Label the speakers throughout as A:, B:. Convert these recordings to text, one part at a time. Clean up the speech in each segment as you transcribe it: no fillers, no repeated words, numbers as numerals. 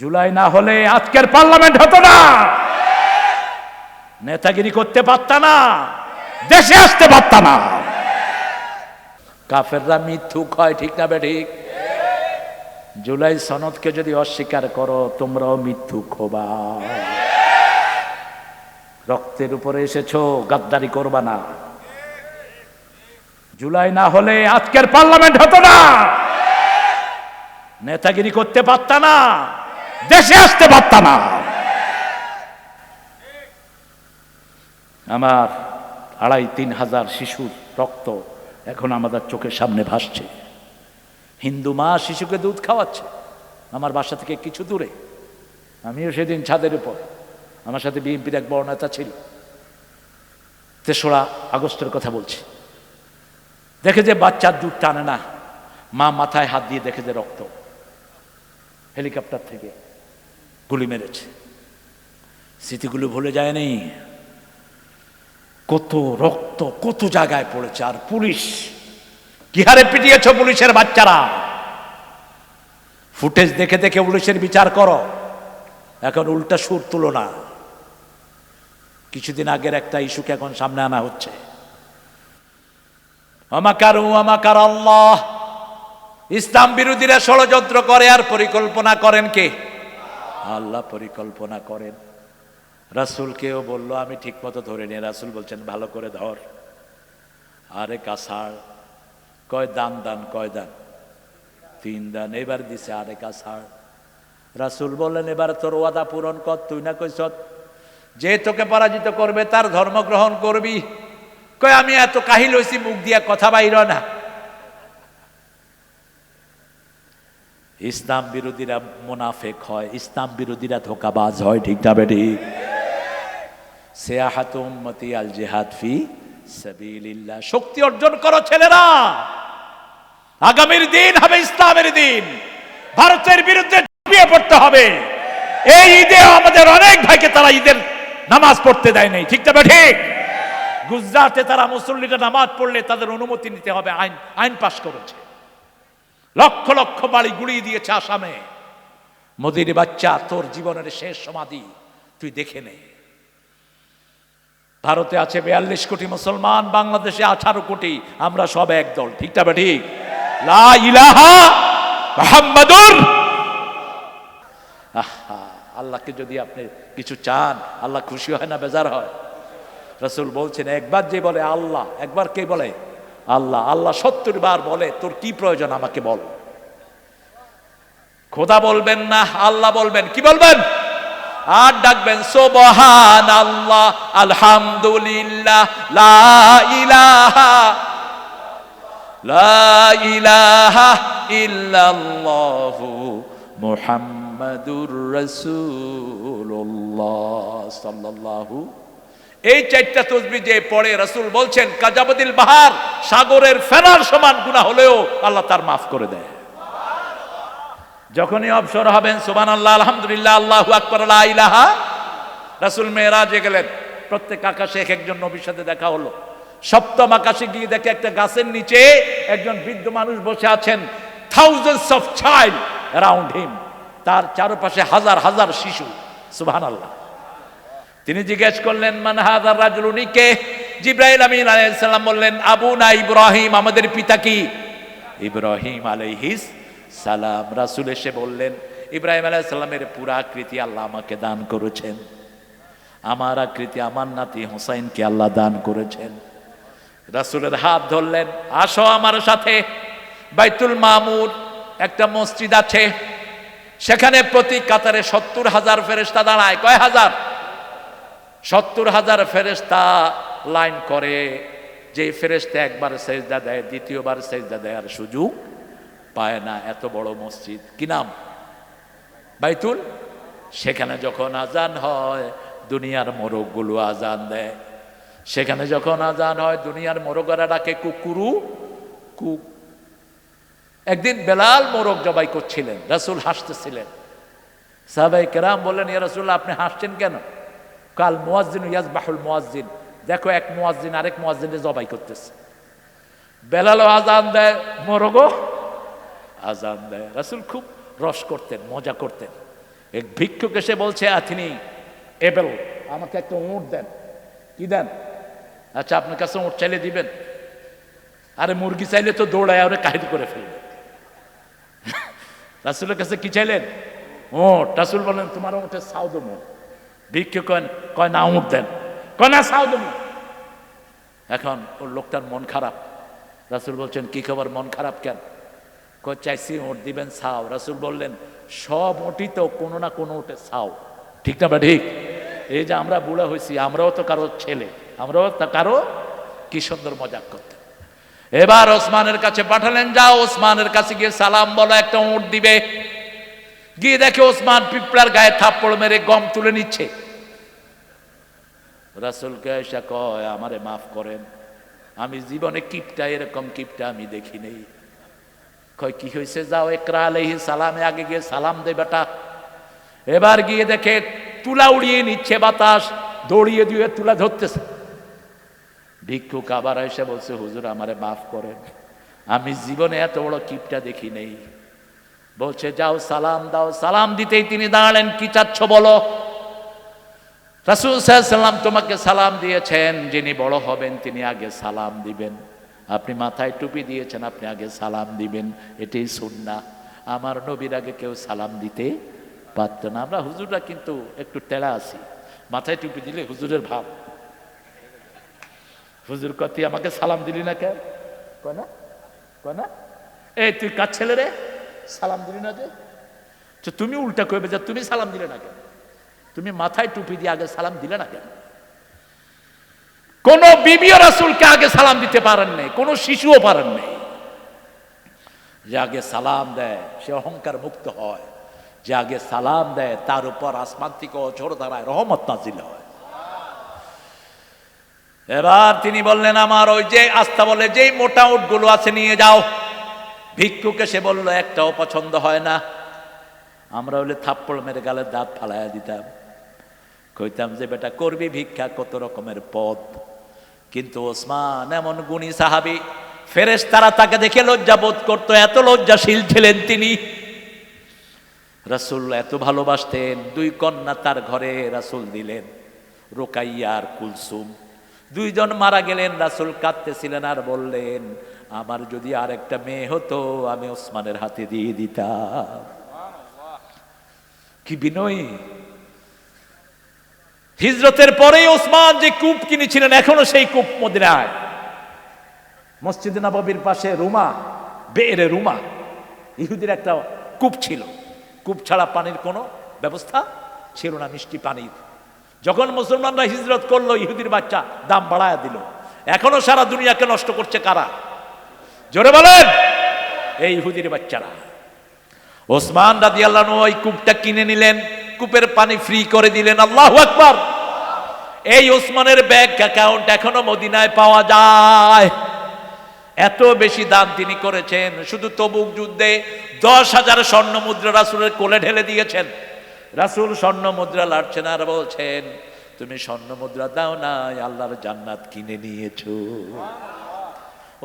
A: জুলাই না হলে আজকের পার্লামেন্ট হতো না, নেতাগিরি করতে পারত না, দেশে আসতে পারত না। কাফেররা মিথ্যুক হয়, ঠিক না বেঠিক? জুলাই সনদকে যদি অস্বীকার করো তোমরাও মিথ্যুক হবা। রক্তের উপরে এসেছো, গাদ্দারি করবা না। জুলাই না হলে আজকের পার্লামেন্ট হতো না, নেতাগিরি করতে পারত না, দেশে আসতে পারত না। আমার 2,5-3 হাজার শিশুর রক্ত এখন আমাদের চোখের সামনে ভাসছে। হিন্দু মা শিশুকে দুধ খাওয়াচ্ছে আমার বাসা থেকে কিছু দূরে। আমিও সেদিন ছাদের উপর, আমার সাথে বিএনপির এক বড় নেতা ছিল। 3রা আগস্টের কথা বলছি। দেখে যে বাচ্চার দুধ টানে না, মা মাথায় হাত দিয়ে দেখে যে রক্ত। হেলিকপ্টার থেকে গুলি মেরেছে। স্মৃতিগুলো ভুলে যায়নি। কত রক্ত কত জায়গায় পড়েছে। আর পুলিশ কি হারে পিটিয়েছ পুলিশের বাচ্চারা। ফুটেজ দেখে দেখে পুলিশের বিচার করো, এখন উল্টা সুর তুলো না। কিছুদিন আগের একটা ইস্যুকে এখন সামনে আনা হচ্ছে। আমাকারু আমাকার আল্লাহ। ইসলাম বিরোধীরা ষড়যন্ত্র করে আর পরিকল্পনা করেন কে? আল্লাহ পরিকল্পনা করেন। রাসূলকেও বলল আমি ঠিক মতো ধরে নিয়ে, রাসূল বলছেন ভালো করে ধর। আরে কাসার কয় দান দান, কয় দান? 3 দান। এবার দিছে আরে কাসার। রাসূল বললেন এবার তোর ওয়াদা পূরণ কর। তুই না কইছ যে তোকে পরাজিত করবে তার ধর্ম গ্রহণ করবি। কয় আমি এত কাহিল হইছি, মুখ দিয়া কথা বাইর না। ইসলাম বিরোধীরা মুনাফিক হয়, ইসলাম বিরোধীরা ধোঁকাবাজ হয়, ঠিক না বেঠিক? সিয়াহাতু উম্মতি আল জিহাদ ফি সাবিলিল্লাহ। শক্তি অর্জন করো ছেলেরা, আগামীর দিন হবে ইসলামের দিন। ভারতের বিরুদ্ধে ঝাঁপিয়ে পড়তে হবে। এই ঈদে আমাদের অনেক ভাইকে তারা ঈদের নামাজ পড়তে দেয় নাই, ঠিক না বেঠিক? গুজরাটে তারা মুসল্লিরা নামাজ পড়লে তাদের অনুমতি নিতে হবে, আইন পাশ করেছে। লক্ষ লক্ষ বাড়ি গুড়িয়ে দিয়েছে আসামে। মোদির বাচ্চা, তোর জীবনের শেষ সমাধি তুই দেখে নে। ভারতে আছে 42 কোটি মুসলমান, বাংলাদেশে 18 কোটি। আমরা সব এক দল, ঠিক না ঠিক? লা ইলাহা মুহাম্মাদুর। আল্লাহকে যদি আপনি কিছু চান, আল্লাহ খুশি হয় না বেজার হয়? রাসূল বলছেন একবার যে বলে আল্লাহ, একবার কে বলে আল্লাহ, আল্লাহ 70 বার বলে তোর কি প্রয়োজন আমাকে বল। খোদা বলবেন না, আল্লাহ বলবেন। কি বলবেন? আর ডাকবেন সুবহানাল্লাহ, আলহামদুলিল্লাহ, লা ইলাহা ইল্লাল্লাহু মুহাম্মাদুর রাসূলুল্লাহ সাল্লাল্লাহু। এই 4টা তাসবিহ যে পড়ে, রাসূল বলছেন কাজাবাদিল বাহার, সাগরের ফেনার সমান গুনাহ হলেও আল্লাহ তার মাফ করে দেয়। যখনই অবসর হবেন সুবহানাল্লাহ, আলহামদুলিল্লাহ, আল্লাহু আকবার, লা ইলাহা। রাসূল মেরাজে গেলেন, প্রত্যেক আকাশে এক একজন নবীর সাথে দেখা হলো। 7ম আকাশে গিয়ে দেখে একটা গাছের নিচে একজন বৃদ্ধ মানুষ বসে আছেন। Thousands of child around him, তার চারপাশে হাজার হাজার শিশু। সুবহানাল্লাহ। তিনি জিজ্ঞেস করলেন মান হাযার রাজুলুনি, কে? জিবরাইল আমিন আলাইহিস সালাম বললেন আবুনা ইব্রাহিম, আমাদের পিতা কি? ইব্রাহিম আলাইহিস সালাম। রাসূল এসে বললেন ইব্রাহিম আলাইহিস সালামের পুরা আকৃতি আল্লাহ আমাকে দান করেছেন, আমার আকৃতি আমার নাতি হুসাইনকে আল্লাহ দান করেছেন। রাসূলের হাত ধরলেন, আসো আমার সাথে। বাইতুল মামুর একটা মসজিদ আছে, সেখানে প্রতি কাতারে 70,000 ফেরেশতা দাঁড়ায়। কয় হাজার? 70,000 ফেরেশতা লাইন করে। যে ফেরেশতা একবার সেজদা দেয়, দ্বিতীয়বার সেজদা দেয় আর সুযোগ পায় না। এত বড় মসজিদ, কি নাম? বাইতুল। সেখানে যখন আজান হয় দুনিয়ার মোরগগুলো আজান দেয়। সেখানে যখন আজান হয় দুনিয়ার মোরগরা ডাকে কুকুরু কুক। একদিন বেলাল মোরগ জবাই করছিলেন, রাসূল হাসতেছিলেন। সাহাবায়ে কেরাম বললেন ইয়া রাসূলুল্লাহ আপনি হাসছেন কেন? কাল মুয়াজ্জিন ইয়াজবাহুল মুয়াজ্জিন, দেখো এক মুয়াজ্জিন আরেক মুয়াজ্জিনকে জবাই করতেছে। বেলালও আজান দেয়, মোরগও আজান দেয়। রাসূল খুব রস করতেন, মজা করতেন। এক ভিক্ষুক এসে বলছে তিনি এবেল, আমাকে একটা উঁট দেন। কি দেন? আচ্ছা, আপনার কাছে উঁট চাইলে দিবেন? আরে মুরগি চাইলে তো দৌড়ায় ওরে কাহিল করে ফেলবে। রাসূলের কাছে কি চাইলেন? উঁট। রাসূল বলেন তোমার উঁটের ছাও দেবো। ভিক্ষুক কয় না উঁট দেন, কয় না ছাও দেবো। এখন ওর লোকটার মন খারাপ। রাসূল বলছেন কি খবর, মন খারাপ কেন? কয় চাইছি উঁট দিবেন ছাও। রাসূল বললেন সব উঁটই তো কোনো না কোনো উঁটে ছাও, ঠিক না বা ঠিক? এই যে আমরা বুড়া হয়েছি, আমরাও তো কারো ছেলে, আমরাও তা কারো। কি সুন্দর মজাক করতে। এবার ওসমানের কাছে পাঠালেন, যাও ওসমানের কাছে গিয়ে সালাম বলো, একটা উঁট দিবে। গিয়ে দেখে ওসমান পিঁপড়ার গায়ে থাপ্পড় মেরে গম তুলে নিচ্ছে। রাসূলকে এসে কয় আমারে মাফ করেন, আমি জীবনে কিপটা, এরকম কিপটা আমি দেখি নেই। কয় কি হয়েছে? যাও ইকরা আলাইহিস সালামে আগে গিয়ে সালাম দে বেটা। এবার গিয়ে দেখে তুলা উড়িয়ে নিচ্ছে বাতাস, দৌড়িয়ে দিয়ে তুলা ধরতেছে। ভিক্ষুক আবার এসে বলছে হুজুর আমারে মাফ করেন, আমি জীবনে এত বড় কিপটা দেখি নেই। বলছে যাও সালাম দাও। সালাম দিতেই তিনি দাঁড়ালেন, কি চাচ্ছ বলো। রাসূল সাল্লাল্লাহু আলাইহি ওয়াসাল্লাম তোমাকে সালাম দিয়েছেন, যিনি বড় হবেন তিনি আগে সালাম দিবেন। আপনি মাথায় টুপি দিয়েছেন, আপনি আগে সালাম দিবেন, এটাই সুন্নাহ। আমার নবীর আগে কেউ সালাম দিতে পারত না। আমরা হুজুররা কিন্তু একটু টেরা আছি, মাথায় টুপি দিলে হুজুরের ভাব। হুজুর কতি আমাকে সালাম দিলি না কেন? কয় না, কয় না, এই তুই কার ছেলে রে, সালাম দিলি না যে? তুমি উল্টা কইবে যে তুমি সালাম দিলে না কেন, তুমি মাথায় টুপি দিয়ে আগে সালাম দিলে না কেন? কোন বিবিও রাসূলকে আগে সালাম দিতে পারেন নাই, কোন শিশুও পারেন নাই। যে আগে সালাম দেয় সে অহংকার মুক্ত হয়, যে আগে সালাম দেয় তার উপর আসমান থেকে অঝোর ধারায় রহমত নাজিল হয়। এবার তিনি বললেন আমার ওই যে আস্থা বলে যেই মোটা উটগুলো আছে নিয়ে যাও। ভিক্ষুকে সে বলল একটাও পছন্দ হয় না। আমরা হলে থাপ্পড় মেরে গালের দাঁত ফালাইয়া দিতাম, কইতাম যে বেটা করবি ভিক্ষা, কত রকমের পদ। কিন্তু ওসমান এমন গুণী সাহাবী, ফেরেশতারা তাকে দেখে লজ্জা বোধ করতো, এত লজ্জাশীল ছিলেন তিনি। রাসূল এত ভালোবাসতেন, দুই কন্যা তার ঘরে রাসূল দিলেন, রুকাইয়া আর কুলসুম। দুইজন মারা গেলেন, রাসূল কাঁদতেছিলেন আর বললেন আমার যদি আর একটা মেয়ে হতো আমি ওসমানের হাতে দিয়ে দিতাম। কি বিনয়ী! হিজরতের পরেই ওসমান যে কূপ কিনেছিলেন এখনো সেই কূপ মদিনায়, মসজিদে নববীর পাশে রুমা, বেরে রুমা, ইহুদির একটা কূপ ছিল। কূপ ছাড়া পানির কোনো ব্যবস্থা ছিল না, মিষ্টি পানির। যখন মুসলমানরা হিজরত করলো ইহুদির বাচ্চা দাম বাড়ায় দিল। এখনো সারা দুনিয়াকে নষ্ট করছে কারা? জোরে বলেন, এই ইহুদির বাচ্চারা। ওসমান রাদিয়াল্লাহু আনহু ওই কূপটা কিনে নিলেন, কূপের পানি ফ্রি করে দিলেন। আল্লাহু আকবার! এই ওসমানের ব্যাংক অ্যাকাউন্ট এখনো মদিনায় পাওয়া যায়। এত বেশি দান তিনি করেছেন। শুধু তবুক যুদ্ধে 10,000 স্বর্ণ মুদ্রা রাসূলের কোলে ঢেলে দিয়েছেন। রাসূল স্বর্ণ মুদ্রা লাড়ছেন আর বলছেন তুমি স্বর্ণ মুদ্রা দাও না, আল্লাহর জান্নাত কিনে নিয়েছো।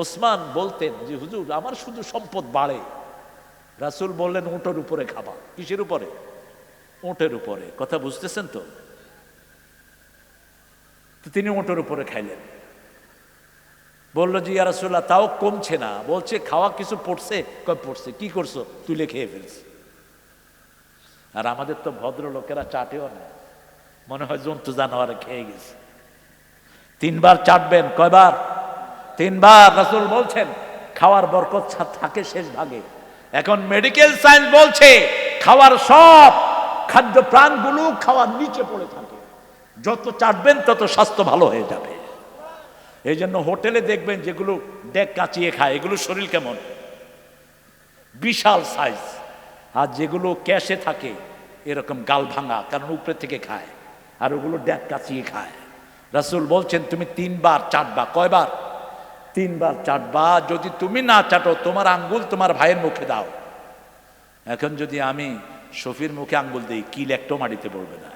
A: ওসমান বলতেন যে হুজুর আমার শুধু সম্পদ বাড়ে। রাসূল বললেন উটের উপরে খাবা। কিসের উপরে? উটের উপরে। কথা বুঝতেছেন তো? তিনি উটের উপরে খাইলেন। বললো যে ইয়া রাসূলুল্লাহ তাও কমছে না। বলছে খাওয়া কিছু পড়ছে? কয় পড়ছে। কি করছো? তুলে খেয়ে ফেলছে। আর আমাদের তো ভদ্র লোকেরা চাটেও না, মনে হয় জন্তু জানোয়ারে খেয়ে গেছে। 3 বার চাটবেন। কয়বার? 3 বার। রাসূল বলছেন খাওয়ার বরকত থাকে শেষ ভাগে। এখন মেডিকেল সায়েন্স বলছে খাওয়ার সব খাদ্য প্রাণগুলো খাওয়ার নিচে পড়ে থাকে, যত চাটবেন তত স্বাস্থ্য ভালো হয়ে যাবে। এই জন্য হোটেলে দেখবেন যেগুলো ডেক কাচিয়ে খায় এগুলো শরীর কেমন, বিশাল সাইজ। আর যেগুলো ক্যাশে থাকে এরকম গাল ভাঙা, কারণ উপরে থেকে খায়। আর ওগুলো ডেক কাচিয়ে খায়। রাসূল বলছেন তুমি 3 বার চাটবা। কয়বার? 3 বার চাটবা। যদি তুমি না চাটো তোমার আঙ্গুল তোমার ভাইয়ের মুখে দাও। এখন যদি আমি শফির মুখে আঙ্গুল দিই কিল একটাও মাটিতে পড়বে না।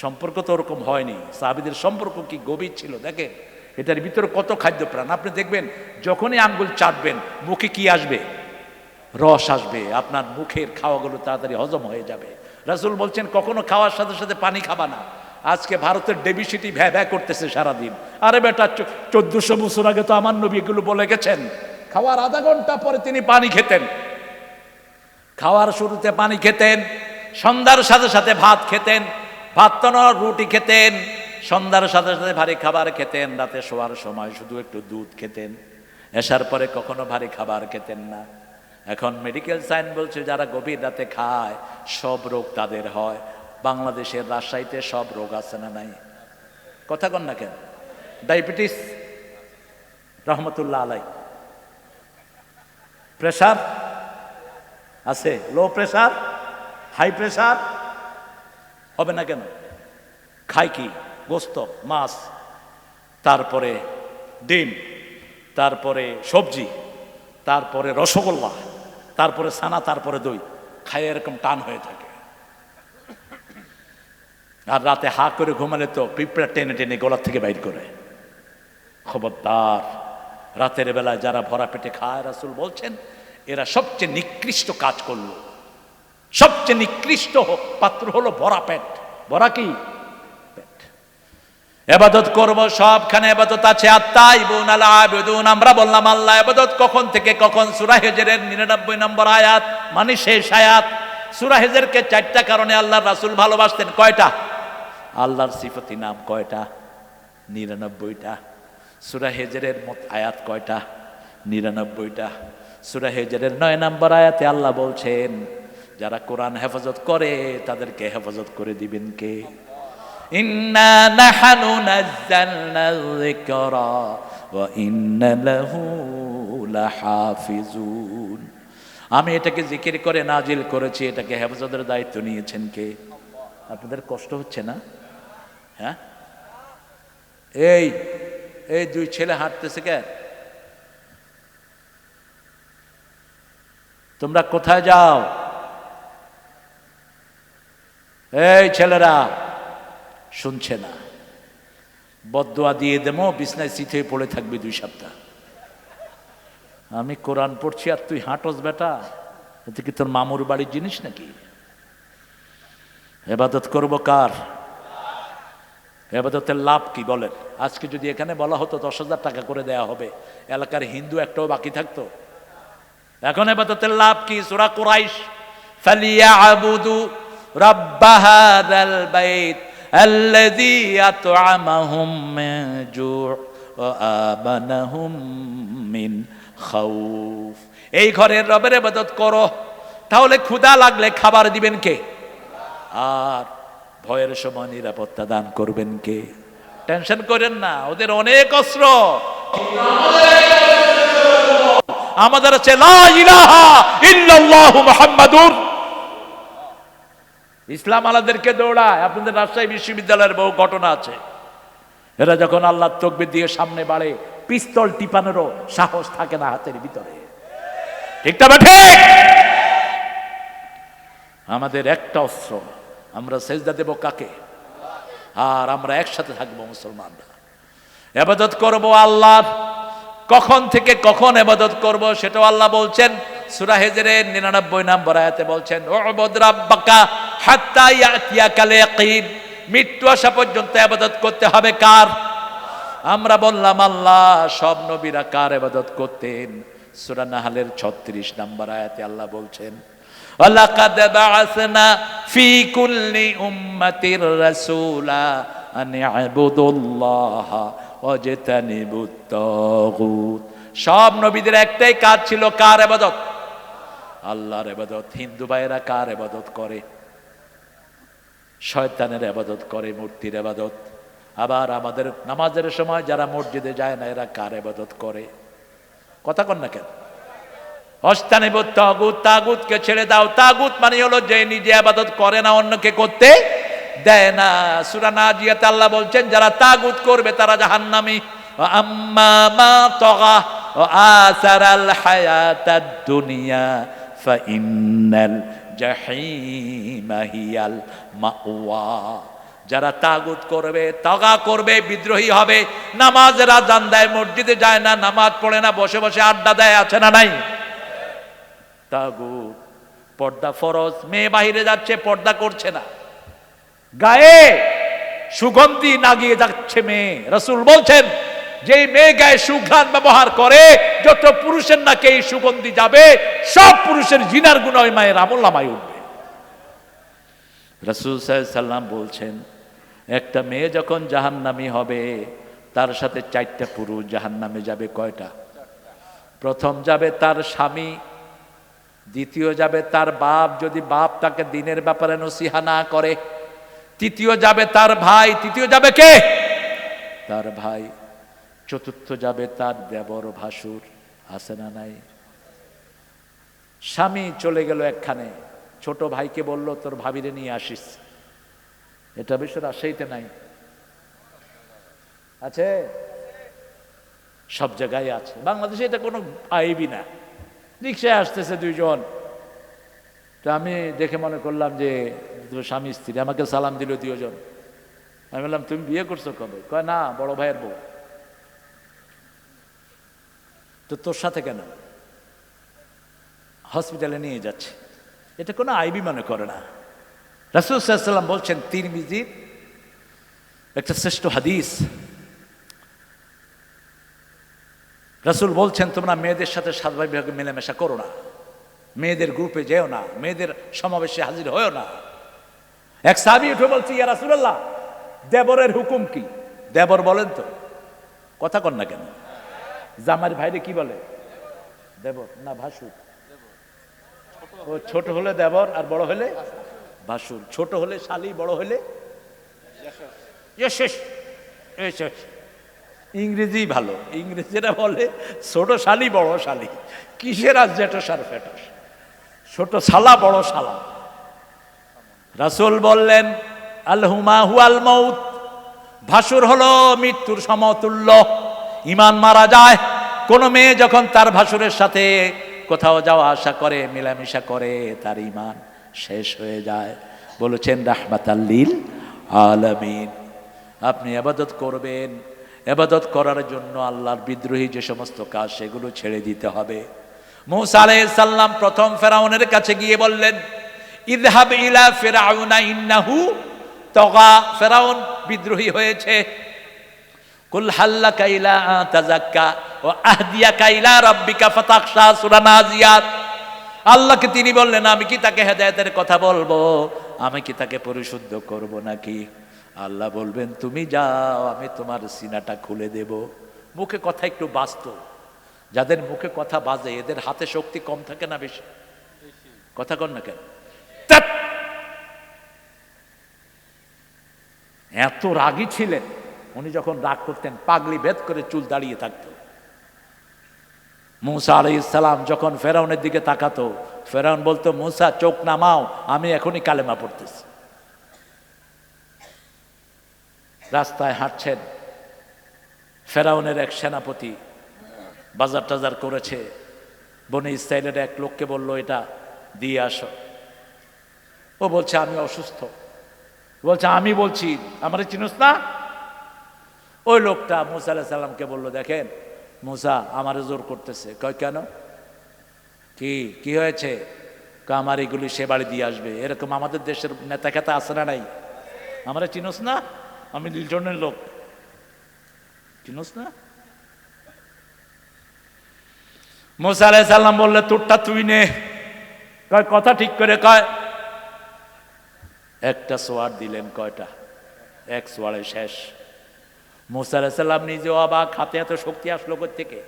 A: সম্পর্ক তো ওরকম হয়নি। সাহাবীদের সম্পর্ক কি গভীর ছিল দেখেন। এটার ভিতরে কত খাদ্য প্রাণ। আপনি দেখবেন যখনই আঙ্গুল চাটবেন মুখে কি আসবে? রস আসবে। আপনার মুখের খাওয়াগুলো তাড়াতাড়ি হজম হয়ে যাবে। রাসূল বলছেন কখনো খাওয়ার সাথে সাথে পানি খাবা না। আজকে ভারতের ডেবিসিটি ভ্যা ভ্যা করতেছে সারাদিন। আরে বেটা, 1400 বছর আগে তো আমার নবী এগুলো বলে গেছেন। খাওয়ার আধা ঘন্টা পরে তিনি পানি খেতেন, খাওয়ার শুরুতে পানি খেতেন, সন্ধ্যার সাথে সাথে ভাত খেতেন, ভাত তো না রুটি খেতেন, সন্ধ্যার সাথে সাথে ভারী খাবার খেতেন, রাতে শোয়ার সময় শুধু একটু দুধ খেতেন, এসার পরে কখনো ভারী খাবার খেতেন না। এখন মেডিকেল সায়েন্স বলছে যারা গভীর রাতে খায় সব রোগ তাদের হয়। বাংলাদেশের রাজশাহীতে সব রোগ আছে না নাই? কথা কন না কেন? ডায়াবেটিস রহমতুল্লাহ আলাই, প্রেসার আছে, লো প্রেসার, হাই প্রেসার হবে না কেন? খায় কি? গোস্ত, মাছ, তারপরে ডিম, তারপরে সবজি, তারপরে রসগোল্লা, তারপরে ছানা, তারপরে দই খায়, এরকম টান হয়ে থাকে। আর রাতে হা করে ঘুমালে তো পিঁপড়া টেনে টেনে গলার থেকে বাইর করে। খবরদার, রাতের বেলায় যারা ভরা পেটে খায়, রাসূল বলছেন এরা সবচেয়ে নিকৃষ্ট কাজ করলো। সবচেয়ে নিকৃষ্ট পাত্র হলো ভরা পেট। ভরা কি পেট। ইবাদত করব, সবখানে ইবাদত আছে। আত-তাইবুন আল-আবিদুন, আমরা বললাম আল্লাহ ইবাদত কখন থেকে কখন? সূরা হিজরের 99 নম্বর আয়াত, মানে শেষ আয়াত। সূরা হিজরকে 4টা কারণে আল্লাহর রাসূল ভালোবাসতেন। কয়টা? আল্লাহর সিফাতি নাম কয়টা? 99টা। সূরা হিজরের মোট আয়াত কয়টা? 99টা। সূরা হিজরের 9 নম্বর আয়াতে আল্লাহ বলছেন যারা কোরআন হেফাজত করে তাদেরকে হেফাজত করে দিবেন কে? ইন্না নাহনু নাযালনা যিকরা ওয়া ইন্না লাহু লাহাফিজুন। আমি এটাকে জিকির করে নাজিল করেছি, এটাকে হেফাজতের দায়িত্ব নিয়েছেন কে? আপনাদের কষ্ট হচ্ছে না? হ্যাঁ, এই এই দুই ছেলে হাঁটতেছে কে? তোমরা কোথায় যাও? এই ছেলেরা শুনছে না? বদদুয়া দিয়ে দেবো, বিছনায় চিত হয়ে পড়ে থাকবি 2 সপ্তাহ। আমি কোরআন পড়ছি আর তুই হাঁটস বেটা, এতে কি তোর মামুর বাড়ির জিনিস নাকি? ইবাদত করব কার? ইবাদতের লাভ কি বলেন? আজকে যদি এখানে বলা হতো 10,000 টাকা করে দেয়া হবে, এলাকার হিন্দু একটাও বাকি থাকতো? এখন ইবাদতের লাভ কি? সূরা কুরাইশ, ফালিয়াবুদু রাব্ব হাযাল বাইত আল্লাযী আত'আমাহুম মিন জু' ওয়া আমানাহুম মিন খাউফ। এই ঘরের রবের ইবাদত করো, তাহলে ক্ষুধা লাগলে খাবার দিবেন কে? আর ভয়ের সময় নিরাপত্তা দান করবেন কে? টেনশন করেন না, ওদের অনেক অস্ত্র, আমাদের আছে লা ইলাহা ইল্লাল্লাহু মুহাম্মাদুর। ইসলাম আলাদেরকে দৌড়ায়। আপনাদের রাজশাহী বিশ্ববিদ্যালয়ের বহু ঘটনা আছে। এরা যখন আল্লাহর তাকবীর দিয়ে সামনে বাড়ে, পিস্তল টিপানোরও সাহস থাকে না হাতের ভিতরে। ঠিক না বেঠে? আমাদের একটা অস্ত্র, আমরা সেজদা দেব কাকে? আর আমরা একসাথে থাকবো মুসলমানরা। ইবাদত করব আল্লাহর। কখন থেকে কখন ইবাদত করব সেটাও আল্লাহ বলছেন। সূরা হিজরের 99 নম্বর আয়াতে বলছেন উবুদ রাব্বাকা হাত্তা ইয়াতিয়াকাল ইয়াকিন। মৃত্যু আসা পর্যন্ত ইবাদত করতে হবে কার? আমরা বললাম আল্লাহ। সব নবীরা কার ইবাদত করতেন? সূরা নাহলের 36 নম্বর আয়াতে আল্লাহ বলছেন ওয়ালাকাদ বা'আসনা ফি কুল্লি উম্মাতির রাসূলা আন ইবুদুল্লাহা ওয়াজতানিবুত তাগুত। সব নবীদের একটাই কাজ ছিল, কার ইবাদত? আল্লাহর ইবাদত। হিন্দু ভাইরা কার ইবাদত করে? শয়তানের ইবাদত করে, মূর্তির ইবাদত। আবার আমাদের নামাজের সময় যারা মসজিদে যায় না, এরা কার ইবাদত করে? কথা কন না কেন? ওয়াজতানিবুত তাগুত, তাগুতকে ছেড়ে দাও। তাগুত মানে হলো যে নিজে ইবাদত করে না, অন্যকে করতে দেয় না। সূরা নাজিয়াতে আল্লাহ বলছেন যারা তাগুত করবে তারা জাহান্নামী। আম্মা মা তাগা ওয়া আসারাল হায়াতাদ দুনিয়া ফাইন্নাল জাহিমা হিয়াল মাওয়া। যারা তাগুত করবে, তাগা করবে, বিদ্রোহী হবে, নামাজের আযান দেয়, মসজিদে যায় না, নামাজ পড়ে না, বসে বসে আড্ডা দেয়, আছে না নাই? তাগুত পর্দা ফরজ। মেয়ে বাহিরে যাচ্ছে, পর্দা করছে না, গায়ে সুগন্ধি না গিয়ে যাচ্ছে মেয়ে। রাসূল বলছেন যে মেয়ে গায়ে সুঘ্রাণ ব্যবহার করে, যত পুরুষের নাকে এই সুগন্ধি যাবে, সব পুরুষের জিনার গুনাহ ওই মায়ের আমলনামায় উঠবে। রাসূল সাল্লাল্লাহু আলাইহি সাল্লাম বলছেন একটা মেয়ে যখন জাহান্নামী হবে, তার সাথে 4টা পুরুষ জাহান্নামে যাবে। কয়টা? প্রথম যাবে তার স্বামী, দ্বিতীয় যাবে তার বাপ, যদি বাপ তাকে দ্বীনের ব্যাপারে নসিহা না করে, তৃতীয় যাবে তার ভাই। তৃতীয় যাবে কে? তার ভাই। চতুর্থ যাবে তার দেবর ভাসুর। আছে না নাই? স্বামী চলে গেল একখানে, ছোট ভাইকে বলল তোর ভাবিরে নিয়ে আসিস। এটা বিশ্ব রাজশাহীতে নাই? আছে? সব জায়গায় আছে। বাংলাদেশে এটা কোনো আইবই না। রিক্সায় আসতেছে দুইজন, তো আমি দেখে মনে করলাম যে স্বামী স্ত্রী, আমাকে সালাম দিল দুজন। আমি বললাম তুমি বিয়ে করছো কবে? কয় না, বড় ভাইয়ের বউ। তো তোর সাথে কেন? হসপিটালে নিয়ে যাচ্ছে। এটা কোনো আইবি মনে করে না। রাসূল সাল্লাল্লাহু আলাইহি ওয়াসাল্লাম বলছেন, তিরমিজির একটা শ্রেষ্ঠ হাদিস, রাসূল বলছেন তোমরা মেয়েদের সাথে স্বাভাবিকভাবে মেলামেশা করো না, মেয়েদের গ্রুপে যেও না, মেয়েদের সমাবেশে হাজির হয়েও না। এক সাহাবী উঠে বলছে ইয়া রাসূলুল্লাহ, দেবরের হুকুম কি? দেবর বলেন তো, কথা কন না কেন? জামার ভাইরে কি বলে? দেবর না ভাসুর? ও ছোট হলে দেবর আর বড় হলে ভাসুর। ছোট হলে শালি, বড় হলে ইংরেজি ভালো, ইংরেজিরা বলে ছোট শালি বড় শালি। কিসের আজ জেঠস আর ফেটস? ছোট শালা বড় শালা। রাসূল বললেন আলহুমা হুয়াল মাউত, ভাসুর হলো মৃত্যুর সমতুল্য। ঈমান মারা যায়। কোন মেয়ে যখন তার ভাসুরের সাথে কোথাও যাওয়া আসা করে, মেলামেশা করে, তার ঈমান শেষ হয়ে যায়। বলেছেন রাহমাতাল লিল আলামিন। আপনি ইবাদত করবেন, ইবাদত করার জন্য আল্লাহর বিদ্রোহী যে সমস্ত কাজ, সেগুলো ছেড়ে দিতে হবে। মূসা আলাইহিস সালাম প্রথম ফেরাউনের কাছে গিয়ে বললেন ইযহাব ইলা ফিরআউনা ইন্নাহু তাগা, ফেরাউন বিদ্রোহী হয়েছে। কুল হাল্লাকা ইলা তাযাক্কা ওয়া আহদিয়াকা ইলা রাব্বিকা ফাতাখশা, সূরা নাজিয়াত। আল্লাহকে তিনি বললেন আমি কি তাকে হেদায়েতের কথা বলবো? আমি কি তাকে পরিশুদ্ধ করব নাকি? আল্লাহ বলবেন তুমি যাও, আমি তোমার সিনাটা খুলে দেব। মুখে কথা একটু বাজতো। যাদের মুখে কথা বাজে এদের হাতে শক্তি কম থাকে না বেশি? কথা কন না কেন? এত রাগী ছিলেন উনি, যখন রাগ করতেন পাগলি ভেদ করে চুল দাঁড়িয়ে থাকতো। মূসা আলাইহিস সালাম যখন ফেরাউনের দিকে তাকাতো, ফেরাউন বলতো মূসা চোখ নামাও, আমি এখনই কালেমা পড়তেছি। রাস্তায় হাঁটছেন, ফেরাউনের এক সেনাপতি বাজার টাজার করেছে, বনে ইসরাইলের এক লোককে বলল এটা দিয়ে আসো। ও বলছে আমি অসুস্থ। বলছে আমি বলছি আমারে চিনোস না? ওই লোকটা মূসা আলাইহিস সালামকে বলল দেখেন মূসা আমারে জোর করতেছে। কয় কেন? কি কি হয়েছে? আমার এগুলি সে বাড়ি দিয়ে আসবে। এরকম আমাদের দেশের নেতা খেতা আছে না নাই? আমারে চিনোস না? আমি লিটনের লোক, চিনোস না? মূসা আলাইহিস সালাম বললে তোরটা তুই নে। কয় কথা ঠিক করে কয়। একটা সোয়ার দিলেন। কয়টা? এক সোয়ারে শেষ। মূসা আলাইহিস সালাম নিজে অবাক, হাতে এত শক্তি আসলো কোথা থেকে?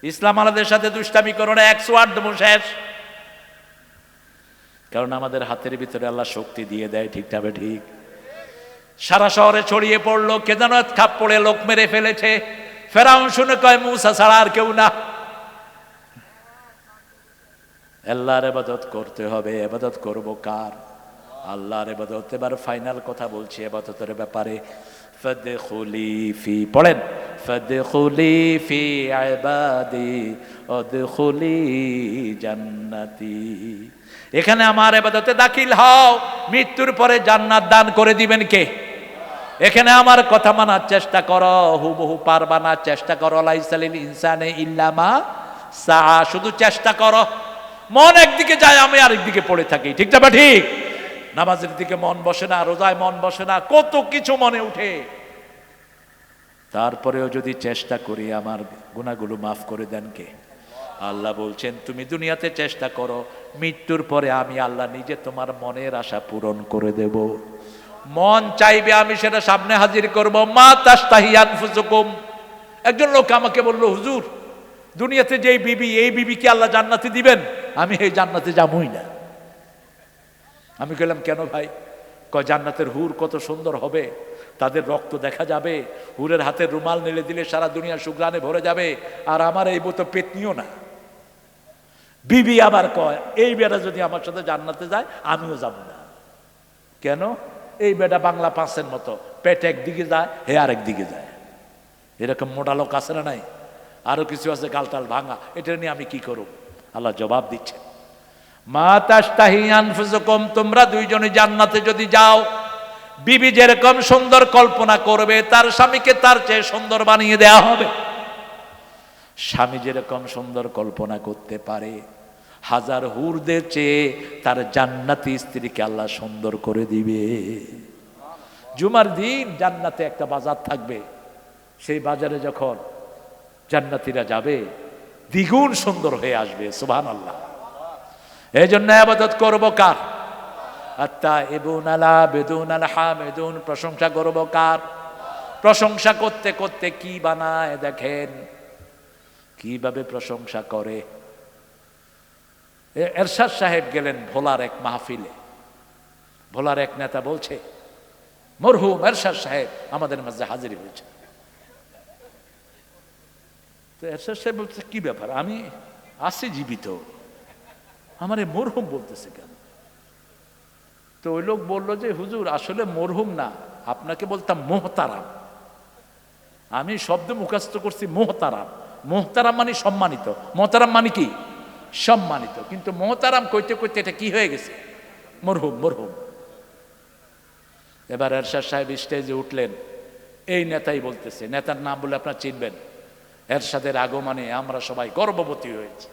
A: ইসলাম আমাদের সাথে দুষ্টামি করো না, এক সোয়ার দেবো শেষ। কারণ আমাদের হাতের ভিতরে আল্লাহ শক্তি দিয়ে দেয়, ঠিক তবে ঠিক। সারা শহরে ছড়িয়ে পড়লো কে যেন খাপ পড়ে লোক মেরে ফেলেছে। ফেরাউন শুনে কয় মূসা ছাড়া আর কেউ না। আল্লাহর ইবাদত করতে হবে। ইবাদত করব কার? আল্লাহর ইবাদত। এবার ফাইনাল কথা বলছি ইবাদতের ব্যাপারে। ফাদখুলি ফি, পড়েন ফাদখুলি ফি ইবাদি ওয়াদখুলি জান্নাতি। এখানে আমার ইবাদতে দাখিল হও, মৃত্যুর পরে জান্নাত দান করে দিবেন কে? এখানে আমার কথা মানার চেষ্টা করো, হুবহু পারবা না, চেষ্টা করো। লাইসালিল ইনসানে ইল্লা মা সা, শুধু চেষ্টা করো। মন একদিকে যায়, আমি আরেকদিকে পড়ে থাকি। ঠিক না বা ঠিক? নামাজের দিকে মন বসে না, রোজায় মন বসে না, কত কিছু মনে উঠে। তারপরেও যদি চেষ্টা করি, আমার গুনাহগুলো মাফ করে দেন কে? আল্লাহ বলছেন তুমি দুনিয়াতে চেষ্টা করো, মৃত্যুর পরে আমি আল্লাহ নিজে তোমার মনের আশা পূরণ করে দেব। মন চাইবে আমি সেটা সামনে হাজির করব। মা তাস্তাহি আনফুসুকুম। একজন লোক আমাকে বলল, হুজুর দুনিয়াতে যেই বিবি, এই বিবি কি আল্লাহ জান্নাতে দিবেন? আমি এই জান্নাতে যাবই না। আমি বললাম কেন ভাই? কয় জান্নাতের হুর কত সুন্দর হবে, তাদের রক্ত দেখা যাবে, হুরের হাতের রুমাল নেড়ে দিলে সারা দুনিয়া সুগ্রানে ভরে যাবে, আর আমার এই বউ তো পেতনিও না। বিবি আবার কয় এই বেটা যদি আমার সাথে জান্নাতে যায় আমিও যাব না। কেন? এই বেটা বাংলা পাঁচের মতো, পেট একদিকে যায়, হে আরেক দিকে যায়। এরকম মোটা লোক আছে না নাই? আরো কিছু আছে গালটাল ভাঙা, এটা নিয়ে আমি কি করব? আল্লাহ জবাব দিচ্ছেন, মা তাস্তাহি আনফুসুকুম, তোমরা দুইজনে জান্নাতে যদি যাও, বিবি যেরকম সুন্দর কল্পনা করবে তার স্বামীকে তার চেয়ে সুন্দর বানিয়ে দেয়া হবে। স্বামী যেরকম সুন্দর কল্পনা করতে পারে, হাজার হুরদের চেয়ে তার জান্নাতি স্ত্রীকে আল্লাহ সুন্দর করে দিবে। জুমার দিন জান্নাতে একটা বাজার থাকবে, সেই বাজারে যখন জান্নাতীরা যাবে দ্বিগুণ সুন্দর হয়ে আসবে। সুবহানাল্লাহ। এই জন্য ইবাদত করব কার? আত্তাইবুন আলা বিদুন আল হামিদুন। প্রশংসা করব কার? প্রশংসা করতে করতে কি বানায় দেখেন, কিভাবে প্রশংসা করে। এরশাদ সাহেব গেলেন ভোলার এক মাহফিলে। ভোলার এক নেতা বলছে, মরহুম এরশাদ সাহেব আমাদের মাঝে হাজির হয়েছে। তো এরশাদ সাহেব বলছে কি ব্যাপার, আমি আছি জীবিত, আমার এই মরহুম বলতেছে কেন? তো ওই লোক বলল যে হুজুর আসলে মরহুম না, আপনাকে বলতাম মোহতারাম। আমি শব্দ মুখস্থ করছি মোহতারাম। মোহতারাম মানে সম্মানিত, মোহতারাম মানে কি? সম্মানিত। কিন্তু মোহতারাম কইতে কইতে এটা কি হয়ে গেছে? মরহুম। মরহুম। এবার এরশাদ সাহেব স্টেজে উঠলেন, এই নেতাই বলতেছে, নেতার নাম বলে আপনারা চিনবেন, এরশাদের আগমনে আমরা সবাই গর্ববতী হয়েছি।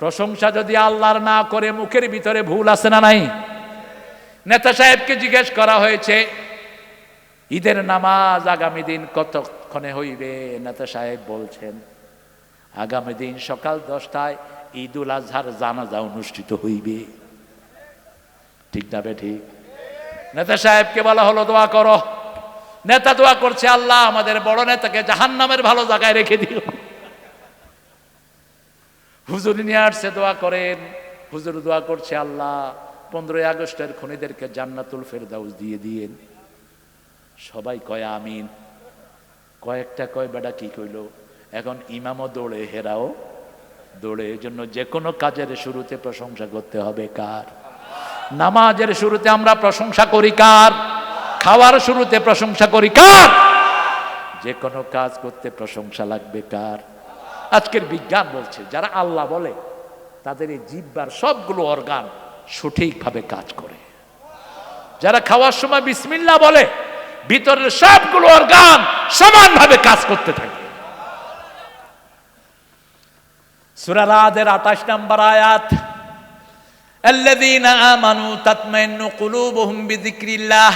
A: প্রশংসা যদি আল্লাহর না করে মুখের ভিতরে ভুল আছে না নাই? নেতা সাহেবকে জিজ্ঞেস করা হয়েছে ঈদের নামাজ আগামী দিন কতক্ষণে হইবে? নেতা সাহেব বলছেন আগামী দিন সকাল 10টায় ঈদুল আজহার জানাজা অনুষ্ঠিত হইবে। ঠিক না বে ঠিক? নেতা সাহেবকে বলা হলো দোয়া করো। নেতা দোয়া করছে, আল্লাহ আমাদের বড় নেতাকে জাহান্নামের ভালো জায়গায় রেখে দিও। হুজুর নিয়ে আসছে, দোয়া করেন। হুজুর দোয়া করছে, আল্লাহ 15ই আগস্টের খুনিদেরকে জান্নাতুল ফেরদাউস দিয়ে দিয়েন। সবাই কয় আমিন। কয়েকটা কয় বেটা কি কইল, এখন ইমামও দৌড়ে, হেরাও দৌড়ে। এই জন্য যে কোনো কাজের শুরুতে প্রশংসা করতে হবে কার? নামাজের শুরুতে আমরা প্রশংসা করি কার? খাওয়ার শুরুতে প্রশংসা করি কার? যে কোনো কাজ করতে প্রশংসা লাগবে কার? আজকের বিজ্ঞান বলছে যারা আল্লাহ বলে তাদের এই জিহ্বার সবগুলো অর্গান সঠিকভাবে কাজ করে। যারা খাওয়ার সময় বিসমিল্লাহ বলে ভিতরের সবগুলো অর্গান সমানভাবে কাজ করতে থাকে। সূরা রাদের 28 নম্বর আয়াত, আল্লাযীনা আমানু তাতমাইন্নু কুলুবুহুম বিযিকরিল্লাহ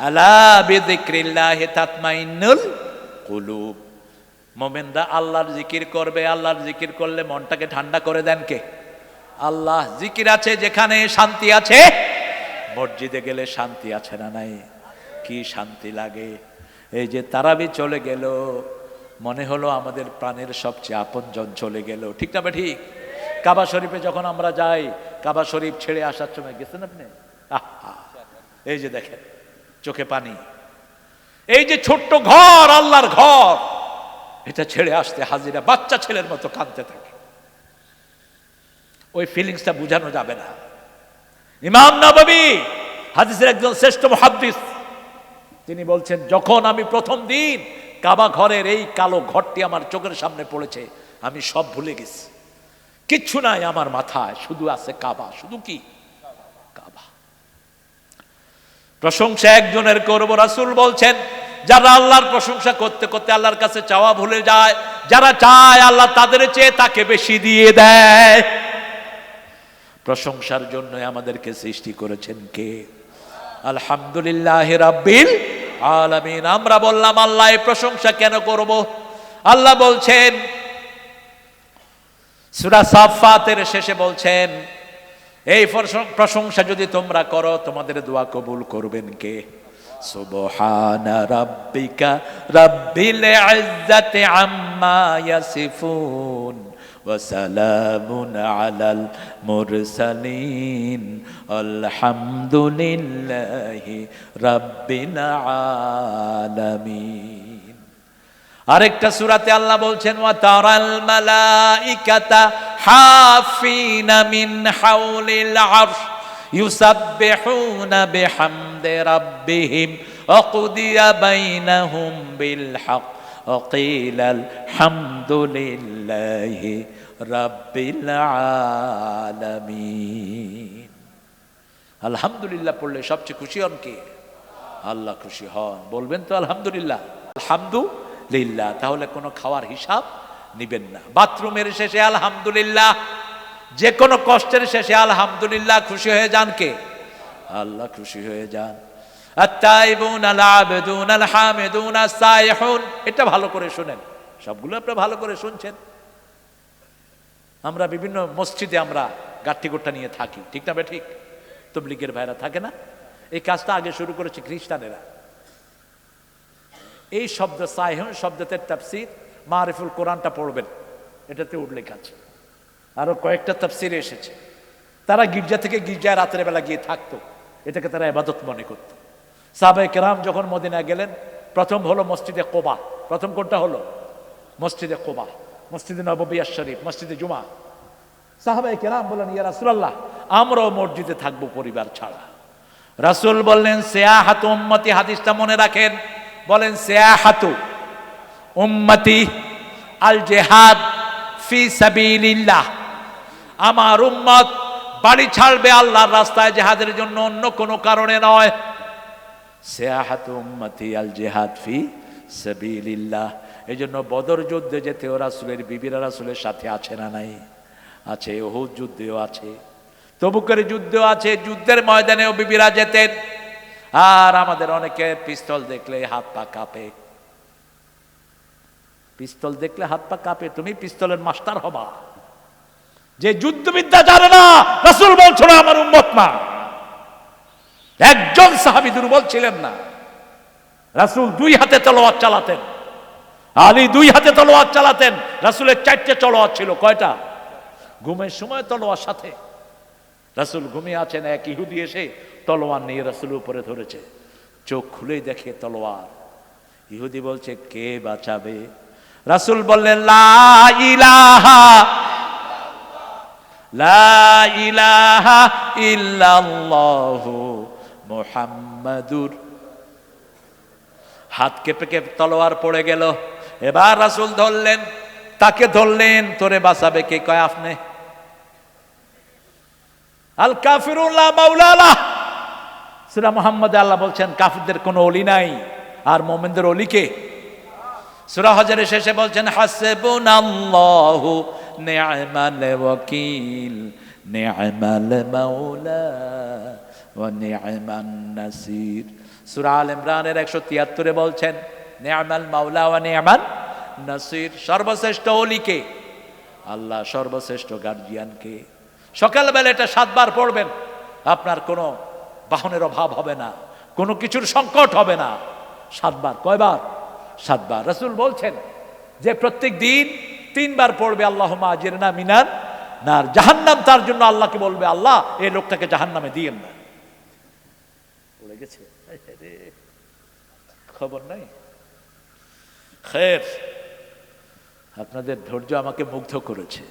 A: আলা বিযিকরিল্লাহি তাতমাইন্নুল কুলুব। মুমিনরা আল্লাহর জিকির করবে। আল্লাহর জিকির করলে মনটাকে ঠান্ডা করে দেন কে? আল্লাহ। জিকির আছে যেখানে শান্তি আছে। মসজিদে গেলে শান্তি আছে না নাই? কি শান্তি লাগে। এই যে তারাবি চলে গেল, মনে হলো আমাদের প্রাণের সবচেয়ে আপনজন চলে গেল। ঠিক না বা ঠিক? কাবা শরীফে যখন আমরা যাই, কাবা শরীফ ছেড়ে আসার সময় গেছেন আপনি? এই যে দেখেন চোখে পানি। এই যে ছোট্ট ঘর, আল্লাহর ঘর, এটা ছেড়ে আসতে হাজিরা বাচ্চা ছেলের মতো কাঁদতে থাকে। ওই ফিলিংসটা বোঝানো যাবে না। ইমাম নববী, হাদিসের একজন শ্রেষ্ঠ মুহাদ্দিস, তিনি বলছেন যখন আমি প্রথম দিন কাবা ঘরের এই কালো ঘরটি আমার চোখের সামনে পড়েছে, আমি সব ভুলে গেছি। কিচ্ছু নাই আমার মাথায়, শুধু আছে কাবা। শুধু কি? কাবা। প্রশংসা একজনের করব। রাসূল বলছেন যারা আল্লাহর প্রশংসা করতে করতে আল্লাহর কাছে চাওয়া ভুলে যায়, যারা চায় আল্লাহ তাদের চেয়ে তাকে বেশি দিয়ে দেয়। প্রশংসার জন্য আমাদেরকে সৃষ্টি করেছেন কে? আলহামদুলিল্লাহ রাব্বিল আলামিন। আমরা বললাম আল্লাহ এই প্রশংসা কেন করব? আল্লাহ বলছেন সূরা সাফফাতের শেষে বলছেন, এই প্রশংসা যদি তোমরা করো তোমাদের দোয়া কবুল করবেন কে? সুবহানা রাব্বিকা রাব্বিল ইজ্জাতি আম্মা ইয়াসিফুন ওয়া সালামুন আলাল মুরসালিন আলহামদুলিল্লাহি রাব্বিল আলামিন। আরেকটা সূরাতে আল্লাহ বলছেন ওয়া তারাল মালাইকাতা হাফিনা মিন হাওলিল আরশ ইউসাব্বিহুনা বিহামদি রাব্বিহিম ওয়া কুদিয়া বাইনাহুম বিল হক ওয়া কিলাল হামদুলিল্লাহি রাব্বিল আলামিন। আলহামদুলিল্লাহ পড়লে সবচেয়ে খুশি হন কে? আল্লাহ খুশি হন। বলবেন তো আলহামদুলিল্লাহ। আলহামদুলিল্লাহ। তাহলে কোনো খাওয়ার হিসাব নিবেন না। বাথরুমের শেষে আলহামদুলিল্লাহ, যে কোনো কষ্টের শেষে আলহামদুলিল্লাহ, খুশি হয়ে যান কে? আল্লাহ খুশি হয়ে যান। আত-তাইবুন আল-আবিদুন আল-হামিদুন আস-সাইহুন। এটা ভালো করে শুনেন, সবগুলো আপনি ভালো করে শুনছেন। আমরা বিভিন্ন মসজিদে আমরা গাঠি গোট্টা নিয়ে থাকি, ঠিক না? ঠিক। তবলিগের ভাইরা থাকে না? এই কাজটা আগে শুরু করেছে খ্রিস্টানেরা। এই শব্দ সাইহুন শব্দতে তাফসীর মারিফুল কোরআনটা পড়বেন, এটাতে উল্লেখ আছে। আরো কয়েকটা তাফসীরে এসেছে। তারা গির্জা থেকে গির্জায় রাতের বেলা গিয়ে থাকতো, এটাকে তারা ইবাদত মনে করত। সাহাবায়ে কেরাম যখন মদিনায় গেলেন, প্রথম হলো মসজিদে কোবা। প্রথম কোনটা হলো? মসজিদে কোবা, মসজিদে নববী শরীফ, মসজিদে জুমা। সাহাবায়ে কেরাম বললেন, ইয়া রাসূলুল্লাহ, আমরাও মসজিদে থাকবো পরিবার ছাড়া। রাসূল বললেন, সিয়াহাতু উম্মতি, হাদিসটা মনে রাখেন। বলেন, সিয়াহাতু উম্মতি আল জিহাদ ফি সাবিলিল্লাহ। আমার উম্মত বাড়ি ছাড়বে আল্লাহর রাস্তায় জিহাদের জন্য, অন্য কোনো কারণে নয়। সিয়াহাতু উম্মতি আল জিহাদ ফি সাবিলিল্লাহ। এই জন্য বদর যুদ্ধে যেতেও রাসূলের বিবিরা রাসূলের সাথে আছে না নাই? আছে। উহুদ যুদ্ধেও আছে, তবুকের যুদ্ধেও আছে। যুদ্ধের ময়দানেও বিবিরা যেতেন। আর আমাদের অনেকে পিস্তল দেখলে হাত পা কাঁপে। পিস্তল দেখলে হাত পা কাঁপে। তুমি পিস্তলের মাস্টার হবা? যে যুদ্ধবিদ্যা জানে না, রাসূল বলছিল আমার উম্মত না। একজন সাহাবী দুর্বল ছিলেন না। রাসূল দুই হাতে তলোয়ার চালাতেন, আলী দুই হাতে তলোয়ার চালাতেন। রাসূলের 4টে তলোয়ার ছিল। কয়টা? ঘুমের সময় তলোয়ার সাথে। রাসূল ঘুমিয়ে আছেন, এক ইহুদি এসে তলোয়ার নিয়ে রাসূলের উপরে ধরেছে। চোখ খুলেই দেখে তলোয়ার। ইহুদি বলছে, কে বাঁচাবে? রাসূল বললেন, লা ইলাহা ইল্লাল্লাহু মুহাম্মাদুর। হাত কেঁপে কেঁপে তলোয়ার পড়ে গেল। এবার রাসূল ধরলেন, তাকে ধরলেন, তোরে বাঁচাবে কে? কয় আপনি। আল কাফিরুন লা মাওলা লাহ। সূরা মুহাম্মদে আল্লাহ বলছেন কাফিরদের কোনো ওলি নাই, আর মুমিনদের ওলি কে? সূরা হজরের শেষে বলছেন হাসবুনাল্লাহু নি'মাল ওয়াকিল নি'মাল মাওলা ওয়া নি'মান নাসির। সূরা আল ইমরানের 173 বলছেন নি'মাল মাওলা ওয়া নি'মান নাসির। সর্বশ্রেষ্ঠ ওলি কে? আল্লাহ। সর্বশ্রেষ্ঠ গার্জিয়ান কে? সকালবেলা এটা 7 বার পড়বেন, আপনার কোনো বাহনের অভাব হবে না, কোনো কিছুর সংকট হবে না। 7 বার। কয়বার? 7 বার। রাসূল বলছেন যে প্রত্যেক দিন 3 বার পড়বে আল্লাহুম্মা আজিরনা মিনান নার। জাহান্নাম তার জন্য আল্লাহকে বলবে, আল্লাহ এই লোকটাকে জাহান্নামে দিয়েন না। পড়ে গেছে, খবর নাই। খের, আপনাদের ধৈর্য আমাকে মুগ্ধ করেছে।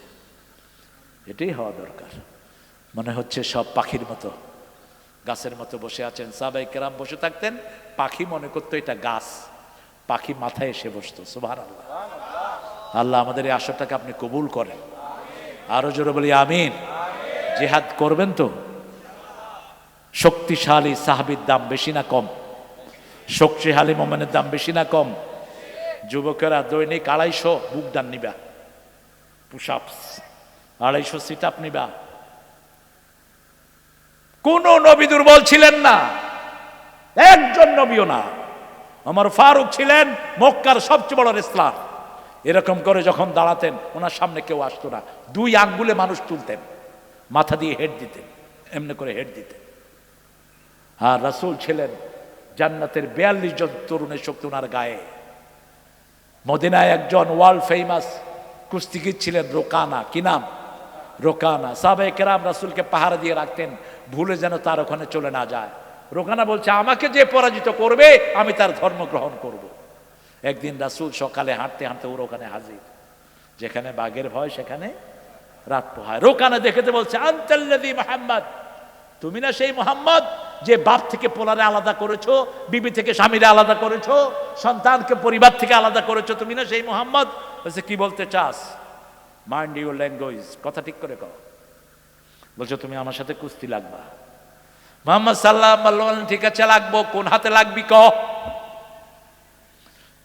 A: এটাই হওয়া দরকার। মনে হচ্ছে সব পাখির মতো, গাছের মতো বসে আছেন। সাহাবায়ে কেরাম বসে থাকতেন, পাখি মনে করতো এটা গাছ, পাখি মাথায় এসে বসতো। সুবহানাল্লাহ। আল্লাহ আমাদের এই আশাটাকে আপনি কবুল করেন। আরো জোরে বলি আমিন। জিহাদ করবেন তো? শক্তিশালী সাহাবীর দাম বেশি না কম? শক্তিশালী মোমেনের দাম বেশি না কম? যুবকেরা দৈনিক 250 বুক ডান নিবা, পুশ আপস 250 সিট আপ নিবা। কোন নবী দুর্বল ছিলেন না, একজন নবীও না। ওমর ফারুক ছিলেন মক্কার সবচেয়ে বড় রেসলার। এরকম করে যখন দাঁড়াতেন ওনার সামনে কেউ আসতো না, 2 আঙ্গুলে মানুষ তুলতেন, মাথা দিয়ে হেড দিতেন, এমনি করে হেড দিতেন। আর রাসূল ছিলেন জান্নাতের 42 জন তরুণের শক্তি ওনার গায়ে। মদিনায় একজন ওয়ার্ল্ড ফেমাস কুস্তিগীর ছিলেন রোকানা। কি নাম? রোকানা। সাহাবায়ে কেরাম রাসূলকে পাহারা দিয়ে রাখতেন, ভুলে যেন তার ওখানে চলে না যায়। রোকানা বলছে, আমাকে যে পরাজিত করবে আমি তার ধর্ম গ্রহণ করব। একদিন রাসূল সকালে হাঁটতে হাঁটতে ওর ওখানে হাজির। যেখানে বাঘের ভয় সেখানে রাত পোহায়। রোকানা দেখেতে বলছে, আনতাল্লাযী মুহাম্মদ, তুমি না সেই মুহাম্মদ যে বাপ থেকে পোলারে আলাদা করেছো, বিবি থেকে স্বামীরে আলাদা করেছো, সন্তানকে পরিবার থেকে আলাদা করেছো, তুমি না সেই মুহাম্মদ? বলছে, কি বলতে চাস? মাইন্ড ইউর ল্যাঙ্গুয়েজ, কথা ঠিক করে কও। বলছো তুমি আমার সাথে কুস্তি লাগবা। মুহাম্মদ সাল্লাল্লাহু আলাইহি ওয়াসাল্লাম, ঠিক আছে লাগবো, কোন হাতে লাগবি ক?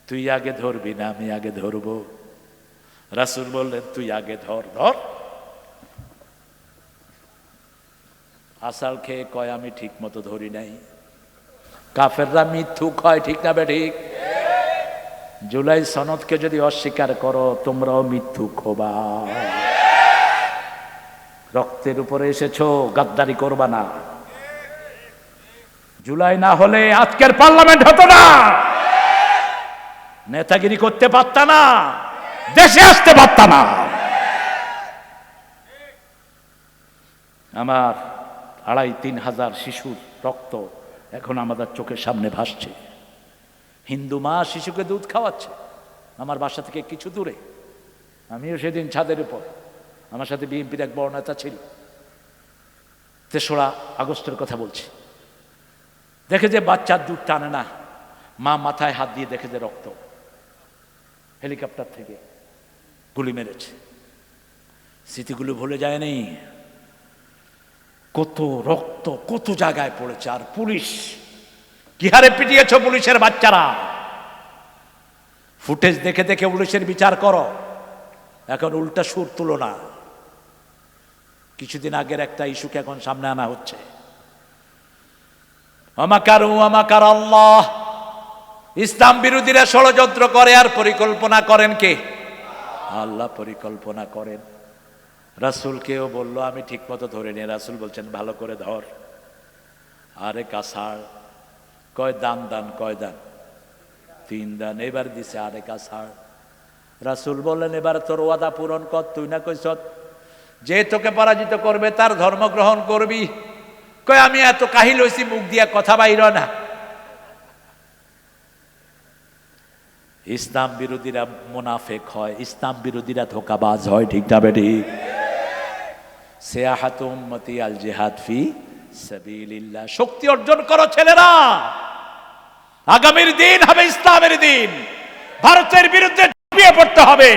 A: তুই আগে ধরবি না আমি আগে ধরবো? রাসূল বললেন, তুই আগে ধর। ধর। আসাল খেয়ে কয়, আমি ঠিক মতো ধরি নাই। কাফেররা মিথ্যুক হয়, ঠিক না বেঠিক? জুলাই সনদকে যদি অস্বীকার করো তোমরাও মিথ্যুক হবা। রক্তের উপরে এসেছো, গাদ্দারি করবা না। জুলাই না হলে আজকের পার্লামেন্ট হতো না, নেতাগিরি করতে পারতা না, দেশে আসতে পারতা না। আমার 2,5-3 হাজার শিশুর রক্ত এখন আমাদের চোখের সামনে ভাসছে। হিন্দু মা শিশুকে দুধ খাওয়াচ্ছে আমার বাসা থেকে কিছু দূরে। আমিও সেদিন ছাদের উপর, আমার সাথে বিএনপির এক বড় নেতা ছিল। 3রা আগস্টের কথা বলছি। দেখে যে বাচ্চার দুধ টানে না, মা মাথায় হাত দিয়ে দেখে যে রক্ত, হেলিকপ্টার থেকে গুলি মেরেছে। স্মৃতিগুলো ভুলে যায়নি। কত রক্ত কত জায়গায় পড়েছে। আর পুলিশ কি হারে পিটিয়েছ পুলিশের বাচ্চারা। ফুটেজ দেখে দেখে পুলিশের বিচার করো, এখন উল্টা সুর তুলো না। কিছুদিন আগের একটা ইস্যুকে এখন সামনে আনা হচ্ছে। আমাকারু আমাকার আল্লাহ। ইসলাম বিরোধীরা ষড়যন্ত্র করে আর পরিকল্পনা করেন কে? আল্লাহ পরিকল্পনা করেন। রাসূলকেও বললো আমি ঠিক মতো ধরে নিয়ে। রাসূল বলছেন ভালো করে ধর। আরে কাসার কয় দান দান, কয় দান? 3 দান। এবার দিছে আরে কাসার। রাসূল বললেন এবার তোর ওয়াদা পূরণ কর। তুই না কইছ যে তোকে পরাজিত করবে তার ধর্ম গ্রহণ করবি। কয় আমি এত কাহিল হইছি, মুখ দিয়া কথা বাইর না। ইসলাম বিরোধীরা মুনাফিক হয়, ইসলাম বিরোধীরা ধোঁকাবাজ হয়, ঠিক না বেঠিক? সিয়াহাতু উম্মতি আল জিহাদ ফি সাবিলিল্লাহ। শক্তি অর্জন করো ছেলেরা, আগামীর দিন হবে ইসলামের দিন। ভারতের বিরুদ্ধে ঝাঁপিয়ে পড়তে হবে।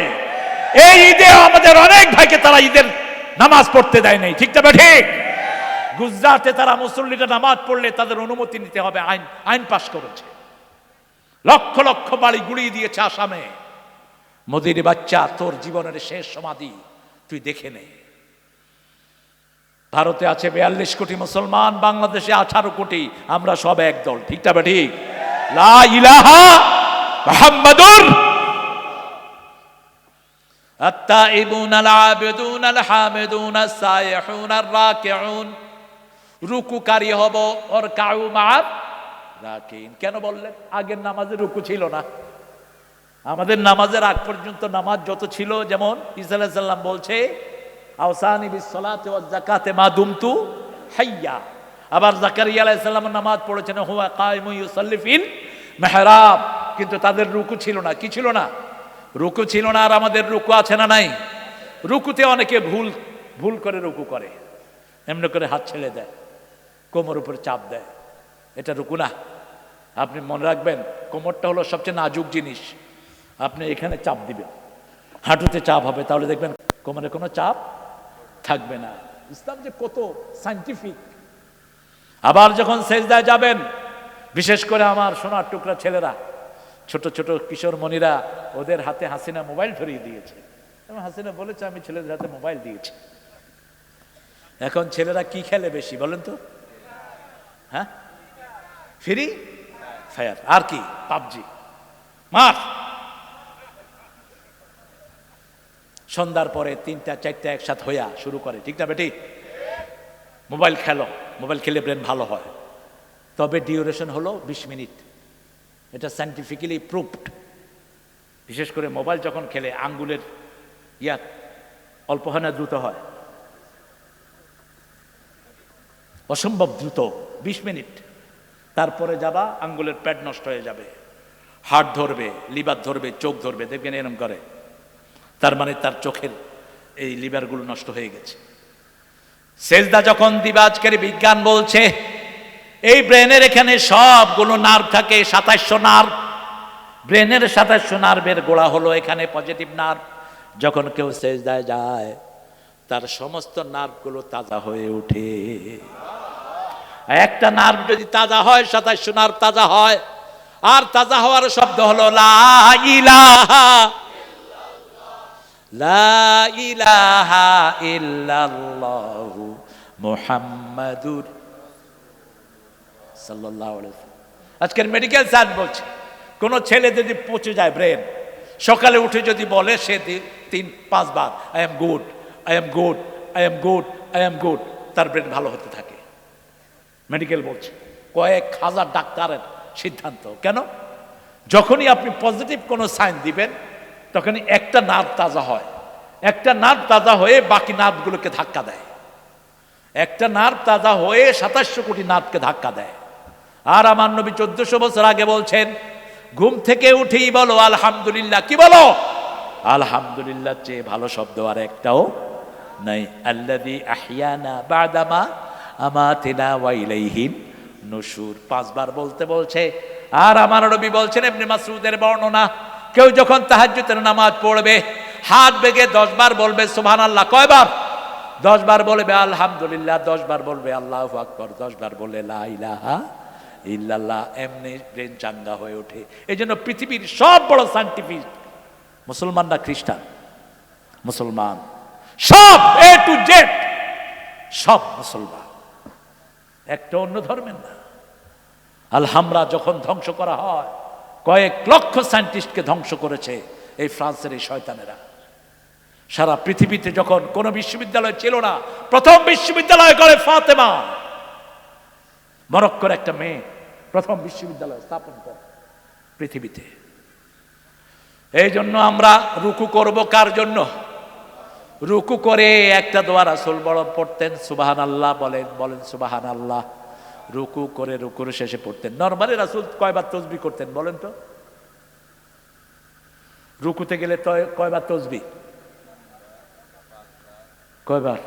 A: এই ঈদে আমাদের অনেক ভাইকে তারা ঈদের নামাজ পড়তে দেয় নাই, ঠিক না বেঠিক? গুজরাটে তারা মুসল্লিরা নামাজ পড়লে তাদের অনুমতি নিতে হবে, আইন পাশ করেছে। লক্ষ লক্ষ বাড়ি গুড়িয়ে দিয়েছে আসামে। মোদির বাচ্চা, তোর জীবনের শেষ সমাধি তুই দেখে নে। ভারতে আছে 42 কোটি মুসলমান, বাংলাদেশে 18 কোটি। আমরা সব এক দল, ঠিক না ঠিক? লা ইলাহা মুহাম্মাদুর আত-তাইবুন আল-আবিদুন আল-হামিদুন আস-সাইহুন আর-রাকিউন। রুকুকারী হব, ওর কাউ মা'আর রাকিন। কেন বললেন? আগের নামাজে রুকু ছিল না। আমাদের নামাজের আগ পর্যন্ত নামাজ যত ছিল, যেমন ঈসা আলাইহিস সালাম বলছে আওসানি বিস-সালাতি ওয়াজ-যাকাতি মা দুমতু হাইয়া। আবার জাকারিয়া আলাইহিস সালাম নামাজ পড়েছেন হুয়া কায়িমুন ইউসাল্লি ফিল মিহরাব, কিন্তু তাদের রুকু ছিল না। কি ছিল না? রুকু ছিল না। আর আমাদের রুকু আছে না নাই? রুকুতে অনেকে ভুল করে রুকু করে, এমনি করে হাত ছেড়ে দেয়, কোমর উপরে চাপ দেয়। এটা রুকু না। আপনি মনে রাখবেন, কোমরটা হলো সবচেয়ে নাজুক জিনিস। আপনি এখানে চাপ দিবেন, হাঁটুতে চাপ হবে, তাহলে দেখবেন কোমরে কোনো চাপ থাকবে না। ইসলাম যে কত সায়েন্টিফিক। আবার যখন সেজদায় যাবেন বিশেষ করে আমার সোনার টুকরা ছেলেরা, ছোট ছোট কিশোর মনিরা, ওদের হাতে হাসিনা মোবাইল ধরিয়ে দিয়েছে এবং হাসিনা বলেছে আমি ছেলেদের হাতে মোবাইল দিয়েছি। এখন ছেলেরা কি খেলে বেশি বলেন তো? হ্যাঁ, ফ্রি ফায়ার, আর কি পাবজি, মার। সন্ধ্যার পরে 3টা 4টা একসাথে হইয়া শুরু করে, ঠিক না বেটি? মোবাইল খেলো, মোবাইল খেলে ব্রেন ভালো হয়, তবে ডিউরেশন হলো 20 মিনিট। এটা সায়েন্টিফিক্যালি প্রুভড। বিশেষ করে মোবাইল যখন খেলে আঙ্গুলের অল্প হয় না, দ্রুত হয়, অসম্ভব দ্রুত, 20 মিনিট। তারপরে যাবা আঙ্গুলের প্যাড নষ্ট হয়ে যাবে, হার্ট ধরবে, লিভার ধরবে, চোখ ধরবে, দেখবেন এরম করে। তার মানে তার চোখের এই লিভারগুলো নষ্ট হয়ে গেছে। সেজদা যখন দিবা, আজকের বিজ্ঞান বলছে এই ব্রেনের এখানে সবগুলো নার্ভ থাকে, 2700 নার্ভ। ব্রেনের 2700 নার্ভের গোড়া হলো এখানে পজিটিভ নার্ভ। যখন কেউ সেজদায় যায় তার সমস্ত নার্ভগুলো তাজা হয়ে ওঠে। একটা নার্ভ যদি তাজা হয়, 2700 নার্ভ তাজা হয়। আর তাজা হওয়ার শব্দ হলো লা ইলাহা লা ইলাহা ইল্লাল্লাহু মুহাম্মাদুর সাল্লাল্লাহু আলাইহি ওয়াসাল্লাম। আজকের মেডিকেল সায়েন্স বলছে কোন ছেলে যদি পচে যায় ব্রেন, সকালে উঠে যদি বলে সে 3-5 বার I am good, I am good, I am good, I am good, তার ব্রেন ভালো হতে থাকে। মেডিকেল বলছে, কয়েক হাজার ডাক্তারের সিদ্ধান্ত। কেন? যখনই আপনি পজিটিভ কোনো সাইন দিবেন তখনই একটা নার্ভ তাজা হয়। একটা নার্ভ তাজা হয়ে বাকি নার্ভগুলোকে ধাক্কা দেয়। একটা নার্ভ তাজা হয়ে 2700 কোটি নার্ভকে ধাক্কা দেয়। আর আমার নবী 1400 বছর আগে বলছেন, ঘুম থেকে উঠেই বলো আলহামদুলিল্লাহ। কি বলো? আলহামদুলিল্লাহ চেয়ে ভালো শব্দ আর একটাও নাই। আল্লাযী আহইয়ানা বাদামা আমাতিনা ওয়া ইলাইহিন নুশুর 5 বার বলতে বলছে। আর আমার নবী বলছেন, ইবনে মাসউদের বর্ণনা, কেউ যখন তাহাজ্জুদের নামাজ পড়বে হাত বেগে 10 বার বলবে সুবহানাল্লাহ। কয়বার? 10 বার বলবে আলহামদুলিল্লাহ, 10 বার বলবে আল্লাহু আকবার, 10 বার বললে লা ইলাহা ইল্লাল্লাহ। এমনি ব্রেন চাঙ্গা হয়ে ওঠে। এই জন্য পৃথিবীর সব বড় সায়েন্টিফিক, মুসলমান না খ্রিস্টান, মুসলমান, সব এ টু জেড সব মুসলমান, একটা অন্য ধর্মের না। আল-হামরা যখন ধ্বংস করা হয়, কয়েক লক্ষ সায়েন্টিস্টকে ধ্বংস করেছে এই ফ্রান্সের এই শয়তানেরা। সারা পৃথিবীতে যখন কোনো বিশ্ববিদ্যালয় ছিল না, প্রথম বিশ্ববিদ্যালয় করে ফাতেমা, মরক্কোর একটা মেয়ে প্রথম বিশ্ববিদ্যালয় স্থাপন করে পৃথিবীতে। এই জন্য আমরা রুকু করব কার জন্য? রুকু করে একটা দোয়া রাসূল বড় পড়তেন, সুবহানাল্লাহ বলেন, বলেন সুবহানাল্লাহ। রুকু করে রুকুর শেষে পড়তেন। নরমালি রাসূল কয়বার তাসবিহ করতেন বলেন তো? রুকুতে গেলে তো কয়বার তাসবিহ? কয়বার?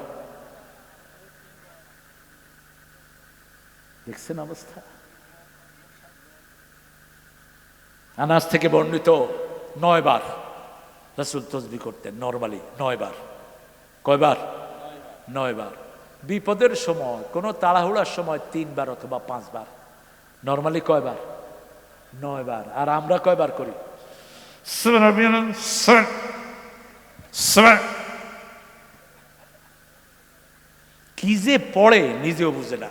A: দেখছেন অবস্থা? আনাস থেকে বর্ণিত 9 বার রাসূল তাসবিহ করতেন নরমালি, 9 বার। কয়বার? 9 বার। বিপদের সময়, কোনো তাড়াহুড়ার সময় 3 বার অথবা 5 বার। নরমালি কয়বার? 9 বার। আর আমরা কয়বার করি? কি যে পড়ে নিজেও বুঝে না।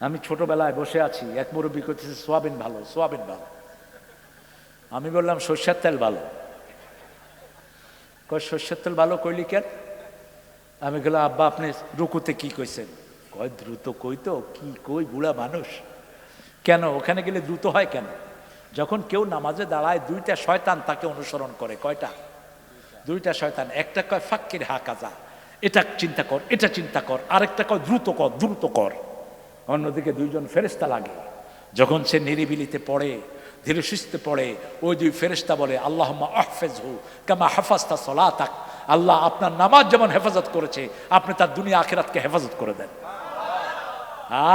A: আমি ছোটবেলায় বসে আছি, এক মুরব্বী করতেছে সোয়াবিন ভালো, সোয়াবিন ভালো। আমি বললাম সরষের তেল ভালো। কয় সরষের তেল ভালো কইলি কেন? আমি গেলাম, আব্বা আপনি রুকুতে কি কইছেন? কয় দ্রুত কই তো, কি কই বুড়া মানুষ। কেন ওখানে গেলে দ্রুত হয় কেন? যখন কেউ নামাজে দাঁড়ায় 2টা শয়তান তাকে অনুসরণ করে। কয়টা? 2টা শয়তান। একটা কয় ফাক্কির হাকাজা, এটা চিন্তা কর, এটা চিন্তা কর। আরেকটা কয় দ্রুত কর, দ্রুত কর। অন্যদিকে 2জন ফেরেশতা লাগে। যখন সে নিরিবিলিতে পড়ে, ধীরে সুস্থে পড়ে, ওই 2 ফেরেশতা বলে আল্লাহুম্মা আহফিজহু কামা হাফাজতা সালাতাক, আল্লাহ আপনার নামাজ যেমন হেফাজত করেছে আপনি তার দুনিয়া আখিরাতকে হেফাজত করে দেন।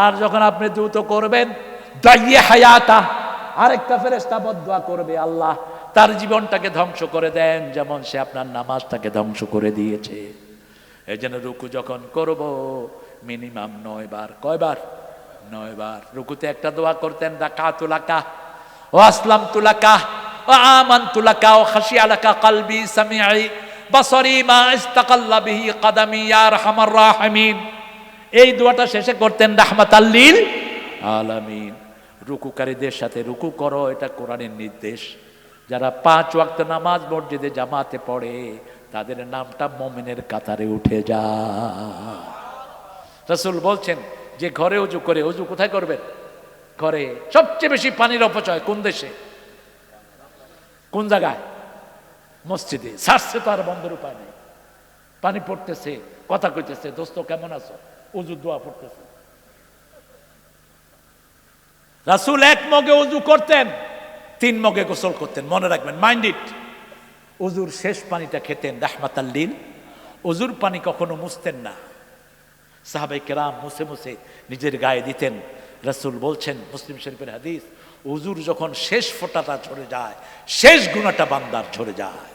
A: আর যখন আপনি দ্রুত করবেন, দাইয়ে হায়াতা, আরেকটা ফেরেশতা বদদুয়া করবে, আল্লাহ তার জীবনটাকে ধ্বংস করে দেন যেমন সে আপনার নামাজটাকে ধ্বংস করে দিয়েছে। এই জন্য রুকু যখন করব মিনিমাম 9 বার। কয়বার? 9 বার। রুকুতে একটা দোয়া করতেন, রাকাতু লাকা ওয়া আসলামতু লাকা ওয়া আমানতু লাকা ওয়া খাশিয়া লাকা কলবি সামিঈ বাসারি মা ইস্তাকাল্লা বিহি কদমি ইয়া আরহামার রাহিমিন। এই দোয়াটা শেষে করতেন রাহমাতাল লিল আলামিন। রুকুকারীদের সাথে রুকু করো, এটা কোরআনের নির্দেশ। যারা 5 ওয়াক্ত নামাজ মসজিদে জামাতে পড়ে তাদের নামটা মুমিনের কাতারে উঠে যায়। রাসূল বলছেন যে ঘরে ওযু করে, ওযু কোথায় করবেন? ঘরে। সবচেয়ে বেশি পানির অপচয় কোন দেশে, কোন জায়গায়? মসজিদে। ছাড়ছে তো আর বন্ধের উপায় নেই। পানি পড়তেছে, কথা কইতেছে, দোস্ত কেমন আছো, ওযু দোয়া পড়তেছে। রাসূল 1 মগে ওযু করতেন, 3 মগে গোসল করতেন। মনে রাখবেন, মাইন্ড ইট। ওযুর শেষ পানিটা খেতেন রাহমাতাল লিল। ওযুর পানি কখনো মুছতেন না। সাহাবায়ে কেরাম মুছে মুছে নিজের গায়ে দিতেন। রাসূল বলছেন, মুসলিম শরীফের হাদিস, ওযুর যখন শেষ ফোঁটাটা ঝরে যায়, শেষ গুনাহটা বান্দার ঝরে যায়।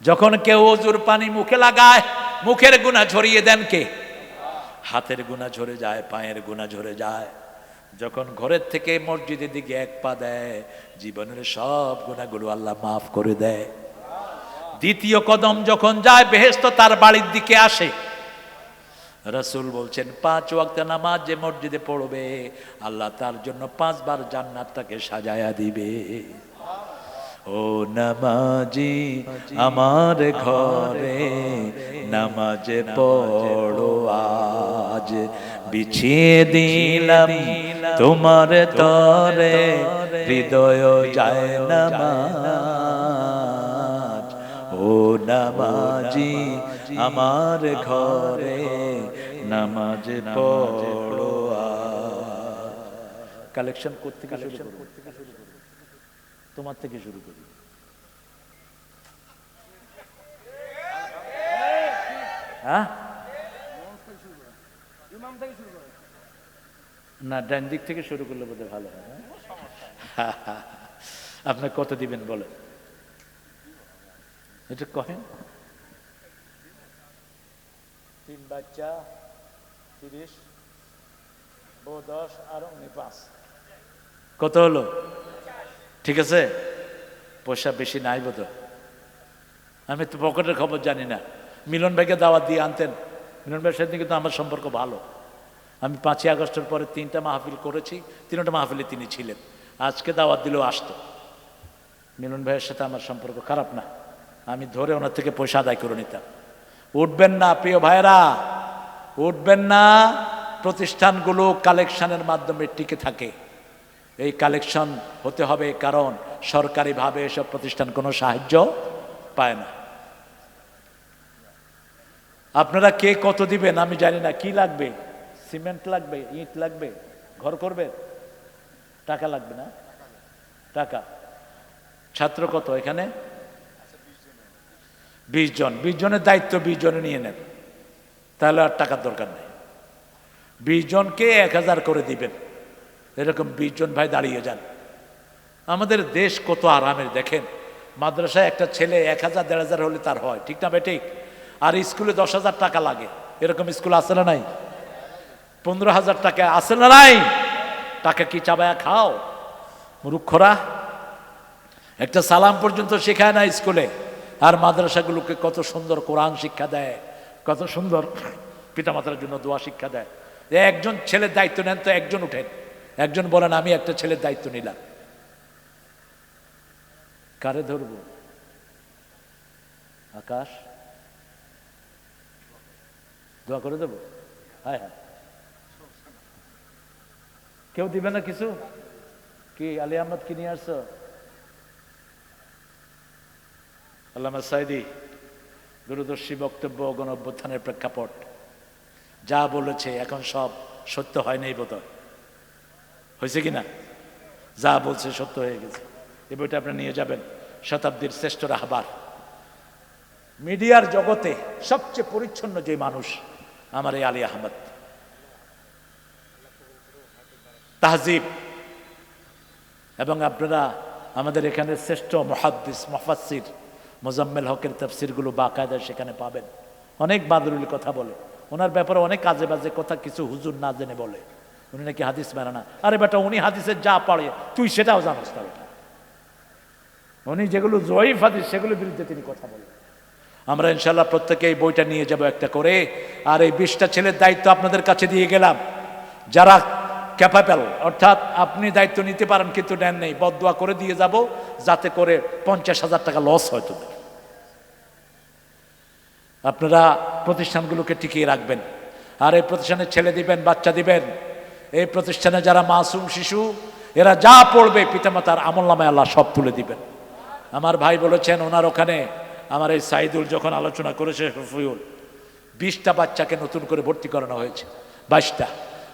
A: যখন কেউ ওযুর পানি মুখে লাগায়, মুখের গুনাহ ঝরিয়ে দেন কে? হাতের গুনাহ ঝরে যায়, পায়ের গুনাহ ঝরে যায়। যখন ঘরের থেকে মসজিদের দিকে 1 পা দেয়, জীবনের সব গুনাহগুলো আল্লাহ মাফ করে দেয়। দ্বিতীয় কদম যখন যায়, বেহেশত তার বাড়ির দিকে আসে। রাসূল বলছেন 5 ওয়াক্ত নামাজ যে মসজিদে পড়বে, আল্লাহ তার জন্য 5 বার জান্নাতটাকে সাজায়া দিবে। ও নামাজি আমার ঘরে নামাজ পড়ো আজ, বিছিয়ে দিলাম তোমার তরে হৃদয় যায় নামাজ। ও নামাজি আমার ঘরে নামাজ পড়ো আজ। কালেকশন করতে তোমার থেকে শুরু করি। হ্যাঁ না, ডান দিক থেকে শুরু করলে বোধহয় ভালো হয়। আপনি কত দিবেন বলেন, এটা কহেন। 3 বাচ্চা 30, বউ 10 আর উনি 5, কত হলো? ঠিক আছে, পয়সা বেশি নাই বোধহয়। আমি তো পকেটের খবর জানি না। মিলন ভাইকে দাওয়াত দিয়ে আনতেন। মিলন ভাইয়ের সাথে কিন্তু আমার সম্পর্ক ভালো। আমি 5ই আগস্টের পরে 3টা মাহফিল করেছি, 3টা মাহফিলে তিনি ছিলেন। আজকে দাওয়াত দিলেও আসতো। মিলন ভাইয়ের সাথে আমার সম্পর্ক খারাপ না। আমি ধরে ওনার থেকে পয়সা আদায় করে নিতাম। উঠবেন না প্রিয় ভাইরা, উঠবেন না। প্রতিষ্ঠানগুলো কালেকশনের মাধ্যমে টিকে থাকে। এই কালেকশন হতে হবে, কারণ সরকারিভাবে এসব প্রতিষ্ঠান কোনো সাহায্য পায় না। আপনারা কে কত দিবেন আমি জানি না। কি লাগবে? সিমেন্ট লাগবে, ইট লাগবে, ঘর করবে, টাকা লাগবে না? টাকা। ছাত্র কত এখানে? 20 জন। 20 জনের দায়িত্ব 20 জনে নিয়ে নেন, তাহলে আর টাকার দরকার নেই। 20 জনকে 1000 করে দিবেন। এরকম 20 জন ভাই দাঁড়িয়ে যান। আমাদের দেশ কত আরামের দেখেন। মাদ্রাসায় একটা ছেলে 1000 1500 হলে তার হয়, ঠিক না বেঠিক? আর স্কুলে 10,000 টাকা লাগে। এরকম স্কুল আছে না নাই? 15,000 টাকা আছে না নাই? টাকা কি চাবায়া খাও মূর্খরা? একটা সালাম পর্যন্ত শেখায় না স্কুলে। আর মাদ্রাসাগুলোকে কত সুন্দর কোরআন শিক্ষা দেয়, কত সুন্দর পিতামাতার জন্য দোয়া শিক্ষা দেয়। একজন ছেলের দায়িত্ব নেন তো, একজন উঠেন, একজন বলেন আমি একটা ছেলের দায়িত্ব নিলাম। কারে ধরব? আকাশ দোয়া করে দেবো? হ্যাঁ হ্যাঁ, কেউ দিবে না কিছু? কি আলী আহমদ কি নিয়ে আসছো? আল্লামা সাইদি দূরদর্শী বক্তব্য, গণ অভ্যুত্থানের প্রেক্ষাপট, যা বলেছে এখন সব সত্য হয় নাই বোধহয়। হয়েছে কিনা? যা বলছে সত্য হয়ে গেছে। এই বইটা আপনি নিয়ে যাবেন। শতাব্দীর শ্রেষ্ঠ রাহবার। মিডিয়ার জগতে সবচেয়ে পরিচ্ছন্ন যে মানুষ আমার এই আলী আহমদ। তাহজিব, এবং আপনারা আমাদের এখানে শ্রেষ্ঠ মুহাদ্দিস মুফাসসির মুজাম্মেল হকের তাফসিরগুলো বাকায়দা সেখানে পাবেন। অনেক বাদরুল কথা বলে, ওনার ব্যাপারে অনেক আজে বাজে কথা কিছু হুজুর না জেনে বলে। উনি নাকি হাদিস মানে না। আরে বেটা, উনি হাদিসের যা পড়ে তুই সেটাও জানোস না বেটা। উনি যেগুলো জয়ীফ হাদিস সেগুলোর বিরুদ্ধে তিনি কথা বলেন। আমরা ইনশাল্লাহ প্রত্যেকে এই বইটা নিয়ে যাব একটা করে। আর এই 20টা ছেলের দায়িত্ব আপনাদের কাছে দিয়ে গেলাম, যারা ক্যাপাবল, অর্থাৎ আপনি দায়িত্ব নিতে পারেন কিন্তু নেন নেই, বদদোয়া করে দিয়ে যাব যাতে করে 50,000 টাকা লস হয় তোদের। আপনারা প্রতিষ্ঠানগুলোকে টিকিয়ে রাখবেন, আর এই প্রতিষ্ঠানে ছেলে দিবেন, বাচ্চা দিবেন। এই প্রতিষ্ঠানে যারা মাসুম শিশু, এরা যা পড়বে পিতামাতার আমলনামায় আল্লাহ সব তুলে দিবেন। আমার ভাই বলেছেন ওনার ওখানে, আমার এই সাইদুল যখন আলোচনা করেছে, শফিউল, 20টা বাচ্চাকে নতুন করে ভর্তি করানো হয়েছে, 22টা।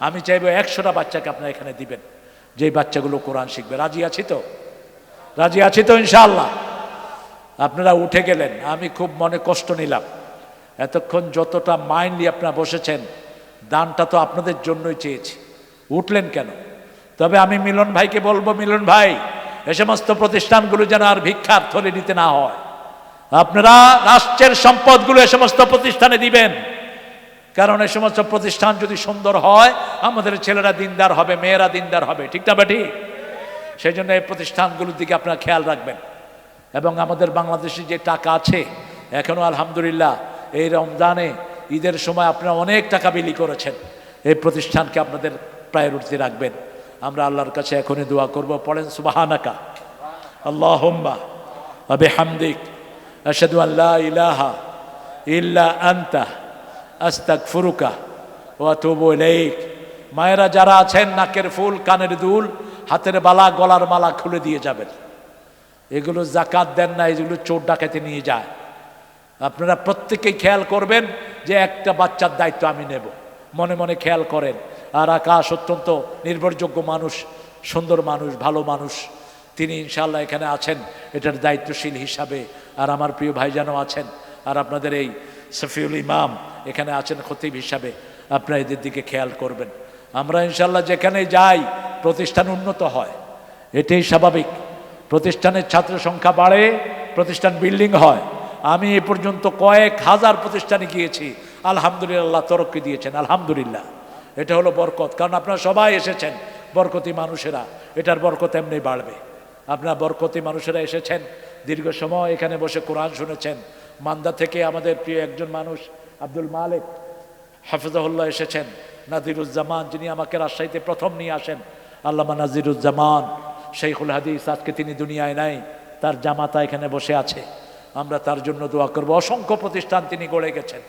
A: আমি চাইবো 100টা বাচ্চাকে আপনারা এখানে দিবেন, যেই বাচ্চাগুলো কোরআন শিখবে। রাজি আছি তো? রাজি আছি তো ইনশাআল্লাহ? আপনারা উঠে গেলেন, আমি খুব মনে কষ্ট নিলাম। এতক্ষণ যতটা মাইন্ডলি আপনারা বসেছেন, দানটা তো আপনাদের জন্যই চেয়েছি, উঠলেন কেন? তবে আমি মিলন ভাইকে বলবো, মিলন ভাই, এ সমস্ত প্রতিষ্ঠানগুলো যেন আর ভিক্ষার থলে নিতে না হয়। আপনারা রাষ্ট্রের সম্পদগুলো এ সমস্ত প্রতিষ্ঠানে দিবেন, কারণ এই সমস্ত প্রতিষ্ঠান যদি সুন্দর হয়, আমাদের ছেলেরা দিনদার হবে, মেয়েরা দিনদার হবে, ঠিক না বেটি? সেই জন্য এই প্রতিষ্ঠানগুলোর দিকে আপনারা খেয়াল রাখবেন। এবং আমাদের বাংলাদেশে যে টাকা আছে এখনো আলহামদুলিল্লাহ, এই রমজানে ঈদের সময় আপনারা অনেক টাকা বিলি করেছেন, এই প্রতিষ্ঠানকে আপনাদের প্রায়োরিটি রাখবেন। আমরা আল্লাহর কাছে এখনই দোয়া করব, পড়েন সুবহানাকা আল্লাহুম্মা ওয়া বিহামদিক আশহাদু আল লা ইলাহা ইল্লা আনতা আস্তাগফিরুকা ওয়া আতুবু ইলাইক। মায়েরা যারা আছেন, নাকের ফুল, কানের দুল, হাতের বালা, গলার মালা খুলে দিয়ে যাবেন। এগুলো জাকাত দেন না, এগুলো চোর ডাকাতে নিয়ে যায়। আপনারা প্রত্যেকেই খেয়াল করবেন যে একটা বাচ্চার দায়িত্ব আমি নেব, মনে মনে খেয়াল করেন। আর আকাশ অত্যন্ত নির্ভরযোগ্য মানুষ, সুন্দর মানুষ, ভালো মানুষ, তিনি ইনশাআল্লাহ এখানে আছেন এটার দায়িত্বশীল হিসাবে। আর আমার প্রিয় ভাইজানও আছেন, আর আপনাদের এই শফিউল ইমাম এখানে আছেন খতিব হিসাবে। আপনারা এদের দিকে খেয়াল করবেন। আমরা ইনশাআল্লাহ যেখানে যাই প্রতিষ্ঠান উন্নত হয়, এটাই স্বাভাবিক। প্রতিষ্ঠানের ছাত্র সংখ্যা বাড়ে, প্রতিষ্ঠান বিল্ডিং হয়। আমি এ পর্যন্ত কয়েক হাজার প্রতিষ্ঠানে গিয়েছি, আলহামদুলিল্লাহ তরক্কি দিয়েছেন, আলহামদুলিল্লাহ। এটা হলো বরকত, কারণ আপনারা সবাই এসেছেন বরকতি মানুষেরা, এটার বরকত এমনি বাড়বে। আপনারা বরকতি মানুষেরা এসেছেন, দীর্ঘ সময় এখানে বসে কোরআন শুনেছেন। মান্দা থেকে আমাদের প্রিয় একজন মানুষ আব্দুল মালিক হাফিজাহুল্লাহ এসেছেন, নাজিরুজ্জামান যিনি আমাকে রাজশাহীতে প্রথম নিয়ে আসেন, আল্লামা নাজিরুজ্জামান শেখুল হাদিস, আজকে তিনি দুনিয়ায় নাই, তার জামাতা এখানে বসে আছে। আমরা তার জন্য দোয়া করব। অসংখ্য প্রতিষ্ঠান তিনি গড়ে গেছেন,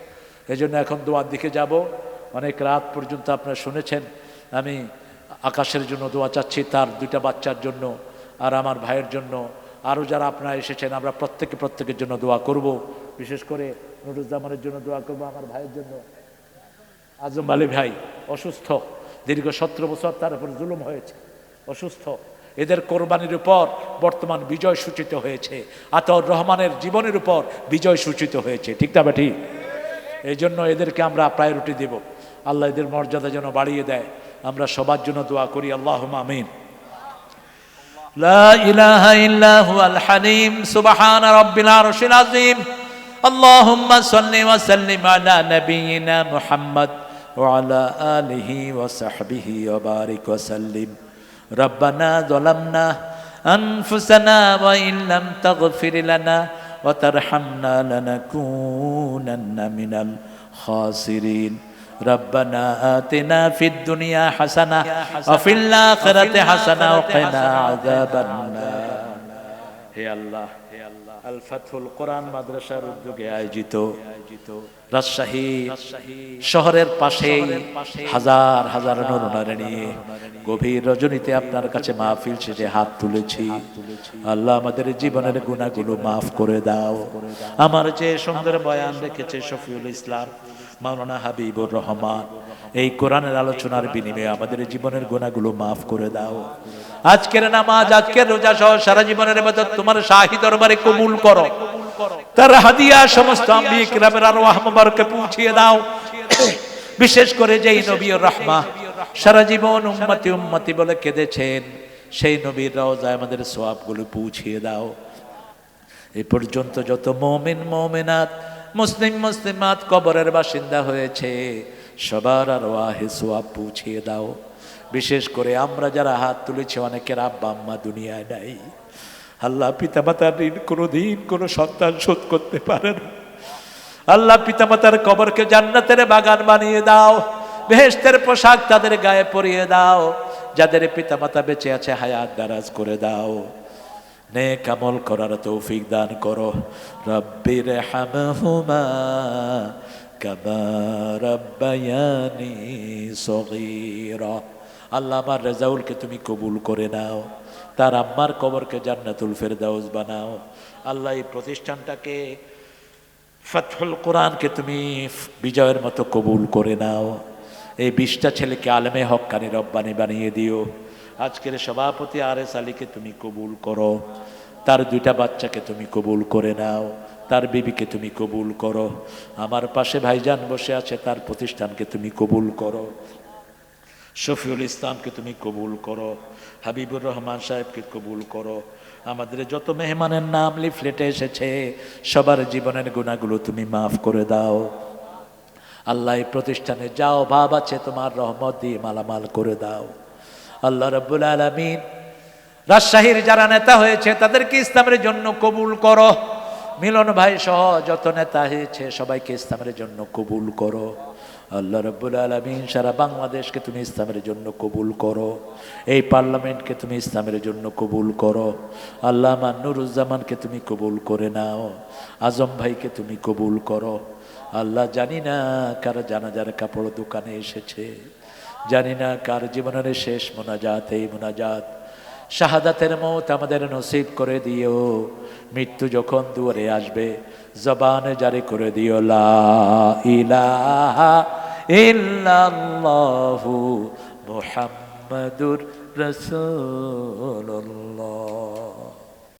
A: এজন্য এখন দোয়ার দিকে যাব। অনেক রাত পর্যন্ত আপনারা শুনেছেন। আমি আকাশের জন্য দোয়া চাচ্ছি, তার 2টা বাচ্চার জন্য, আর আমার ভাইয়ের জন্য, আরও যারা আপনারা এসেছেন, আমরা প্রত্যেকের জন্য দোয়া করব। বিশেষ করে নুরুজ্জামানের জন্য দোয়া করব, আমার ভাইয়ের জন্য। আজম আলী ভাই অসুস্থ, দীর্ঘ 17 বছর তার উপর জুলুম হয়েছে, অসুস্থ। এদের কোরবানির উপর বর্তমান বিজয় সূচিত হয়েছে, আতাউর রহমানের জীবনের উপর বিজয় সূচিত হয়েছে, ঠিক না বেঠি? এই জন্য এদেরকে আমরা প্রায়োরিটি দেব। আল্লাহ এদের মর্যাদা যেন বাড়িয়ে দেয়। আমরা সবার জন্য দোয়া করি, আল্লাহুম্মা আমিন। লা ইলাহা ইল্লা হুয়াল হালিম সুবহান রাব্বিল আরশিল আযীম। আল্লাহুম্মা সাল্লি ওয়া সাল্লিম আলা নাবিয়িনা মুহাম্মদ ওয়া আলা আলিহি ওয়া সাহবিহি ওয়া বারিক ওয়া সাল্লিম। রব্বানা যালামনা আনফুসানা ওয়া ইন লাম তাগফির লানা ওয়া তারহামনা লানাকুনান্না মিনাল খাসিরিন। রব্বানা আতিনা ফিদ দুনিয়া হাসানা ওয়া ফিল আখিরাতি হাসানা ওয়া কিনা আযাবান নার। হে আল্লাহ, আল ফাতহুল কোরআন মাদ্রাসার উদ্যোগে আয়োজিত রাজশাহী শহরের পাশে হাজার হাজার নরনারী নিয়ে গভীর রজনীতে আপনার কাছে মাহফিল শেষে হাত তুলেছি। আল্লাহ আমাদের জীবনের গুনাহগুলো মাফ করে দাও। আমার যে সুন্দর বয়ান রেখেছে শফিউল ইসলাম মাওলানা হাবিবুর রহমান, এই কোরআনের আলোচনার বিনিময়ে আমাদের জীবনের গুনাহগুলো মাফ করে দাও। আজকের নামাজ, আজকের রোজা সহ সারা জীবনের ইবাদত তোমার শাহী দরবারে কবুল করো। তার হাদিয়া সমস্ত আম্বিয়া কিরামের আরওয়াহ মুবারকে পৌঁছিয়ে দাও। বিশেষ করে যেই নবীর রাহমা সারা জীবন উম্মতি উম্মতি বলে কেঁদেছেন, সেই নবীর রওজায় আমাদের সওয়াবগুলো পৌঁছিয়ে দাও। এই পর্যন্ত যত মুমিন মুমিনাত মুসলিম মুসলিমাত কবরের বাসিন্দা হয়েছে, সবার আরওয়াহে সওয়াব পৌঁছিয়ে দাও। বিশেষ করে আমরা যারা হাত তুলেছি অনেকের আব্বা আম্মা দুনিয়ায় নাই। আল্লাহ পিতামাতার ঋণ কোনোদিন কোনো সন্তান শোধ করতে পারে না। আল্লাহ পিতামাতার কবরকে জান্নাতের বাগান বানিয়ে দাও, বেহেশতের পোশাক তাদের গায়ে পরিয়ে দাও। যাদের পিতামাতা বেঁচে আছে হায়াত দারাজ করে দাও, নেক আমল করার তৌফিক দান করো। রব্বির হামহুমা কামা রাব্বায়ানি সগীরা। আল্লাহ আমার রেজাউলকে তুমি কবুল করে নাও, তার আম্মার কবরকে জান্নাতুল ফেরদাউস বানাও। আল্লাহ এই প্রতিষ্ঠানটাকে ফাতহুল কোরআনকে তুমি বিজয়ের মতো কবুল করে নাও। এই 20টা ছেলেকে আলেমে হক্কানি রব্বানি বানিয়ে দিও। আজকের সভাপতি আরএস আলীকে তুমি কবুল করো, তার 2টা বাচ্চাকে তুমি কবুল করে নাও, তার বিবিকে তুমি কবুল করো। আমার পাশে ভাইজান বসে আছে, তার প্রতিষ্ঠানকে তুমি কবুল করো। শফিউল ইসলামকে তুমি কবুল করো, হাবিবুর রহমান সাহেবকে কবুল করো। আমাদের যত মেহমানের নাম লিফলেটে এসেছে সবার জীবনের গুনাহগুলো তুমি মাফ করে দাও। আল্লাহ এই প্রতিষ্ঠানে যা অভাব আছে তোমার রহমত দিয়ে মালামাল করে দাও। আল্লাহ রাব্বুল আলামিন রাজশাহীর যারা নেতা হয়েছে তাদেরকে ইসলামের জন্য কবুল করো। মিলন ভাই সহ যত নেতা হয়েছে সবাইকে ইসলামের জন্য কবুল করো। আল্লাহ রাব্বুল আলামিন সারা বাংলাদেশকে তুমি ইসলামের জন্য কবুল করো। এই পার্লামেন্টকে তুমি ইসলামের জন্য কবুল করো। আল্লাহ আমার নুরুজ্জামানকে তুমি কবুল করে নাও, আজম ভাইকে তুমি কবুল করো। আল্লাহ জানি না কার জানাজার কাপড় দোকানে এসেছে, জানি না কার জীবনের শেষ মোনাজাত এই মোনাজাত। শাহাদাতের মওত আমাদের নসিব করে দিও। মৃত্যু যখন দুয়ারে আসবে জবানে জারি করে দিও লা ইলাহা ইল্লাল্লাহু মুহাম্মাদুর রাসূলুল্লাহ।